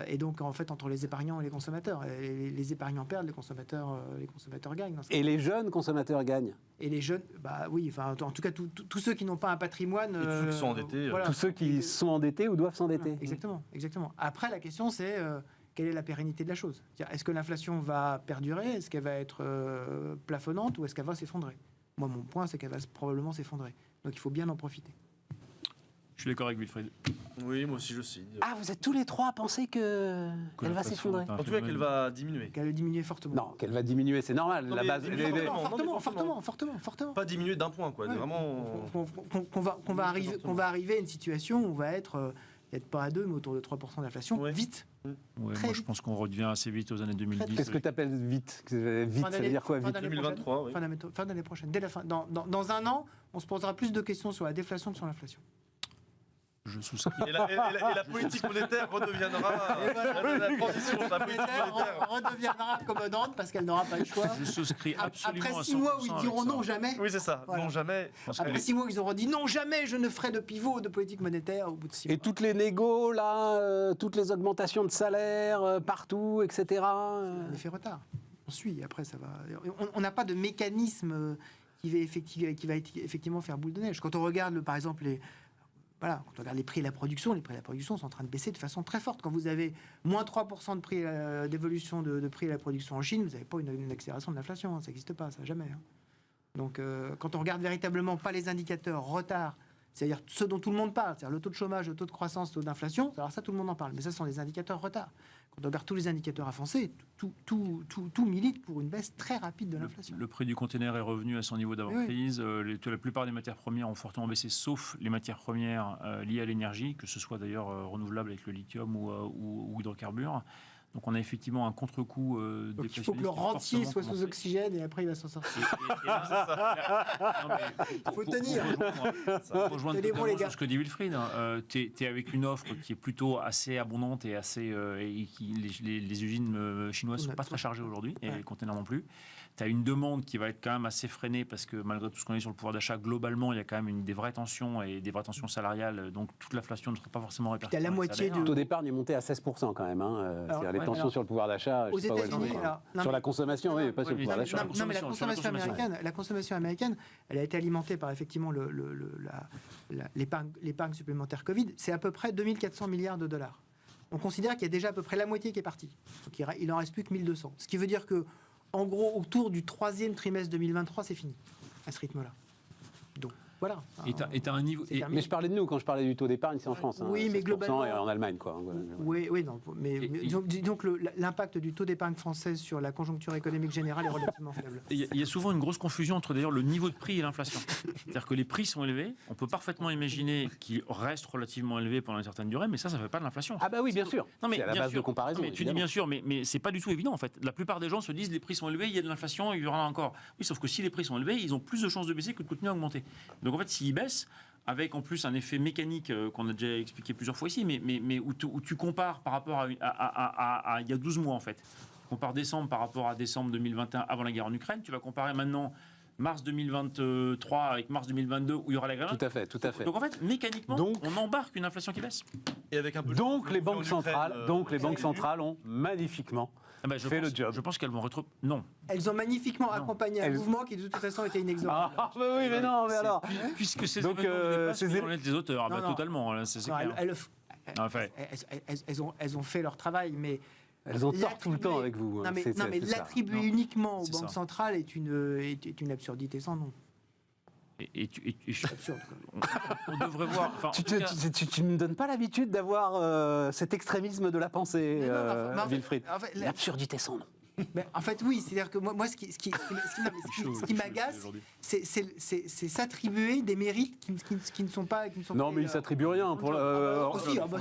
Et donc, en fait, entre les épargnants et les consommateurs. Et les épargnants perdent, les consommateurs gagnent. Dans ce cas. Et les jeunes consommateurs gagnent. Et les jeunes, bah oui, enfin, en tout cas, tous ceux qui n'ont pas un patrimoine... Et tous ceux qui sont endettés. voilà. Tous ceux qui sont endettés ou doivent s'endetter. Voilà, exactement, exactement. Après, la question, c'est quelle est la pérennité de la chose? C'est-à-dire, est-ce que l'inflation va perdurer? Est-ce qu'elle va être plafonnante ou est-ce qu'elle va s'effondrer? Moi, mon point, c'est qu'elle va probablement s'effondrer. Donc, il faut bien en profiter. Je suis d'accord avec Wilfried. Oui, moi aussi je signe. Ah, vous êtes tous les trois à penser qu'elle va s'effondrer? En tout cas, qu'elle va diminuer. Qu'elle va diminuer fortement. Non, qu'elle va diminuer, c'est normal. Non, La mais base, diminuer Fortement. Pas diminuer d'un point, quoi. Ouais. Vraiment. Qu'on va arriver à une situation où on va être, peut-être pas à 2, mais autour de 3% d'inflation, Ouais. vite. Ouais, Très moi, je vite. pense qu'on revient assez vite aux années 2010. Qu'est-ce que tu appelles vite? Vite, ça veut dire quoi, fin vite? d'année 2023, prochaine. oui. Fin d'année prochaine. Dès la fin, dans un an, on se posera plus de questions sur la déflation que sur l'inflation. Je souscris. Et la politique monétaire redeviendra. La transition sur la politique monétaire. Redeviendra accommodante parce qu'elle n'aura pas le choix. Je souscris absolument Après à 6 mois où ils 100% diront avec non, ça. jamais. Oui, c'est ça. Voilà. Non, jamais. Après 6 mois, ils auront dit non, jamais je ne ferai de pivot de politique monétaire au bout de 6 mois. Et toutes les négos, là, toutes les augmentations de salaire partout, etc. Un effet retard. On suit, après ça va. On n'a pas de mécanisme qui va effectivement faire boule de neige. Quand on regarde, par exemple, quand on regarde les prix et la production sont en train de baisser de façon très forte. Quand vous avez moins 3% de prix d'évolution de prix à la production en Chine, vous n'avez pas une accélération de l'inflation. Hein, ça n'existe pas, ça, jamais. Hein. Donc, quand on regarde véritablement pas les indicateurs retard, c'est-à-dire ceux dont tout le monde parle, c'est-à-dire le taux de chômage, le taux de croissance, le taux d'inflation, alors ça, tout le monde en parle. Mais ça, ce sont des indicateurs retard. Quand on regarde tous les indicateurs avancés, tout milite pour une baisse très rapide de l'inflation. Le prix du conteneur est revenu à son niveau d'avant-crise. La plupart des matières premières ont fortement baissé, sauf les matières premières liées à l'énergie, que ce soit d'ailleurs renouvelable avec le lithium ou hydrocarbures. Donc on a effectivement un contre-coup Donc il faut que le rentier soit sous oxygène et après il va s'en sortir. Il faut tenir. Rejoindre Tenez bon, les gars. sur ce que dit Wilfried. Tu es avec une offre qui est plutôt assez abondante et les usines chinoises ne sont pas très chargées aujourd'hui, et les conteneurs non plus. Tu as une demande qui va être quand même assez freinée parce que malgré tout ce qu'on est sur le pouvoir d'achat, globalement, il y a quand même des vraies tensions et des vraies tensions salariales. Donc toute l'inflation ne sera pas forcément répercutée. Tu as la moitié Le taux d'épargne est monté à 16% quand même. Hein. C'est-à-dire les tensions sur le pouvoir d'achat. Aux États-Unis, sur la consommation, oui, mais pas sur le pouvoir d'achat. Non, mais la consommation américaine, elle a été alimentée par effectivement l'épargne supplémentaire Covid. C'est à peu près 2400 milliards de dollars. On considère qu'il y a déjà à peu près la moitié qui est partie. Donc il en reste plus que 1200. Ce qui veut dire que, en gros, autour du 3e trimestre 2023, c'est fini, à ce rythme-là. Donc, Voilà. Et t'as un niveau. C'est et- terminé. Mais je parlais de nous quand je parlais du taux d'épargne, c'est en France. Oui, mais 16% globalement- et en Allemagne, quoi. Voilà. Oui, non. Mais Et- disons que l'impact du taux d'épargne française sur la conjoncture économique générale est relativement faible. Il y a souvent une grosse confusion entre d'ailleurs le niveau de prix et l'inflation. C'est-à-dire que les prix sont élevés, on peut parfaitement imaginer qu'ils restent relativement élevés pendant une certaine durée, mais ça ne fait pas de l'inflation. Ah bah oui, bien sûr. Non, mais C'est à la bien base sûr. de comparaison. Non, mais tu dis évidemment. bien sûr, mais c'est pas du tout évident en fait. La plupart des gens se disent les prix sont élevés, il y a de l'inflation, il y en a encore. Oui, sauf que si les prix sont élevés, ils ont plus de chances de baisser que de continuer à augmenter. Donc en fait, s'ils baissent, avec en plus un effet mécanique qu'on a déjà expliqué plusieurs fois ici, mais où tu compares par rapport à il y a 12 mois en fait. Tu compares décembre par rapport à décembre 2021 avant la guerre en Ukraine, tu vas comparer maintenant mars 2023 avec mars 2022 où il y aura la guerre. Tout à fait, tout à fait. Donc en fait, mécaniquement, Donc- on embarque une inflation qui baisse. Et avec un peu Donc de les banques conflit en Ukraine, centrales, ont magnifiquement Ah bah, je fait pense, le job. Je pense qu'elles vont non. Elles ont magnifiquement accompagné un Elles- mouvement qui de toute façon était inexorable. Ah bah oui, mais non, mais alors. Puisque ces Donc, événements nous dépassent, ces faut é- en être des auteurs, Non, non. totalement, là, c'est Non, clair. Enfin. elles ont fait leur travail, mais Elles ont tort tout le l'attribuer- temps avec vous. Non, mais, C'est- non, mais c'est ça. l'attribuer Non, uniquement aux c'est banques ça. centrales est une absurdité sans nom. Et Absurde, quoi. on devrait voir. Enfin, en Tu tout cas, ne me donnes pas l'habitude d'avoir cet extrémisme de la pensée, Mais non, mais en fait- Wilfried. en fait, L'absurdité sans nom. Mais en fait, oui, c'est-à-dire que moi ce qui m'agace, c'est s'attribuer des mérites qui ne sont pas. Non, mais il s'attribue rien. Pour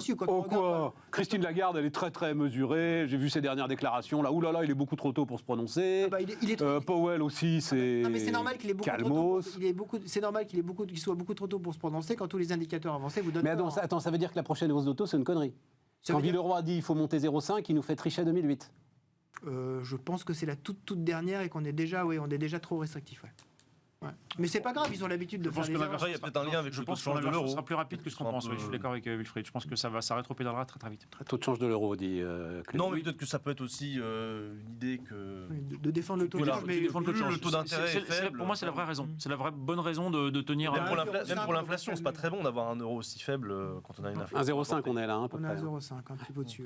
si, quand on Oh regarde- quoi Christine Lagarde, elle est très très mesurée. J'ai vu ses dernières déclarations. Là, oulala, il est beaucoup trop tôt pour se prononcer. Ah bah, il est trop- Powell aussi, c'est. Non, mais c'est normal qu'il ait beaucoup trop calmos. tôt. C'est normal qu'il soit beaucoup trop tôt pour se prononcer quand tous les indicateurs avancés vous donnent. Mais tort. attends, ça veut dire que la prochaine hausse d'auto, c'est une connerie. Ça Quand veut dire- Villeroy dit il faut monter 0,5, il nous fait Trichet 2008. Je pense que c'est la toute dernière et qu'on est déjà trop restrictif. Ouais. Ouais. Mais c'est pas grave, ils ont l'habitude de je pense faire que des l'inversion erreurs. Après, il y a peut-être un lien avec je le taux de pense que change de l'inversion l'euro. sera plus rapide que ce qu'on sera un pense. peu- Je suis d'accord avec Wilfried. Je pense que ça rétropédalera très très vite. Taux de change de l'euro, dit Clément. Non, mais peut-être que ça peut être aussi une idée que. De défendre le taux de Voilà. change, Mais mais défendre le taux de change. le taux d'intérêt C'est- est c'est- faible. Pour moi, c'est la vraie raison. C'est la vraie bonne raison de tenir. Même pour Ouais, l'inflation, c'est un peu c'est pas très bon d'avoir un euro aussi faible quand on a une inflation. 1,05 on est là, hein, à peu on est à près. 0,5, un petit peu au-dessus.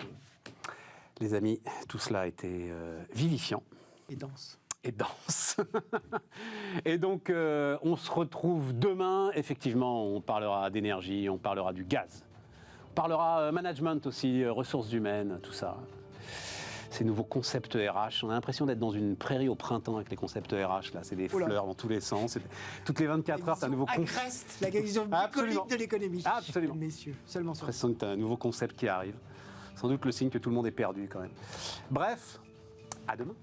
Les amis, tout cela a été vivifiant Et dense. et dense. Et donc, on se retrouve demain. Effectivement, on parlera d'énergie, on parlera du gaz. On parlera management aussi, ressources humaines, tout ça. Ces nouveaux concepts RH. On a l'impression d'être dans une prairie au printemps avec les concepts RH. Là, c'est des Oula. fleurs dans tous les sens. Toutes les 24 heures, tu as un nouveau concept. Agreste, la vision Absolument. bucolique de l'économie. Absolument. Messieurs, seulement ça. l'impression que tu as un nouveau concept qui arrive. Sans doute le signe que tout le monde est perdu quand même. Bref, à demain.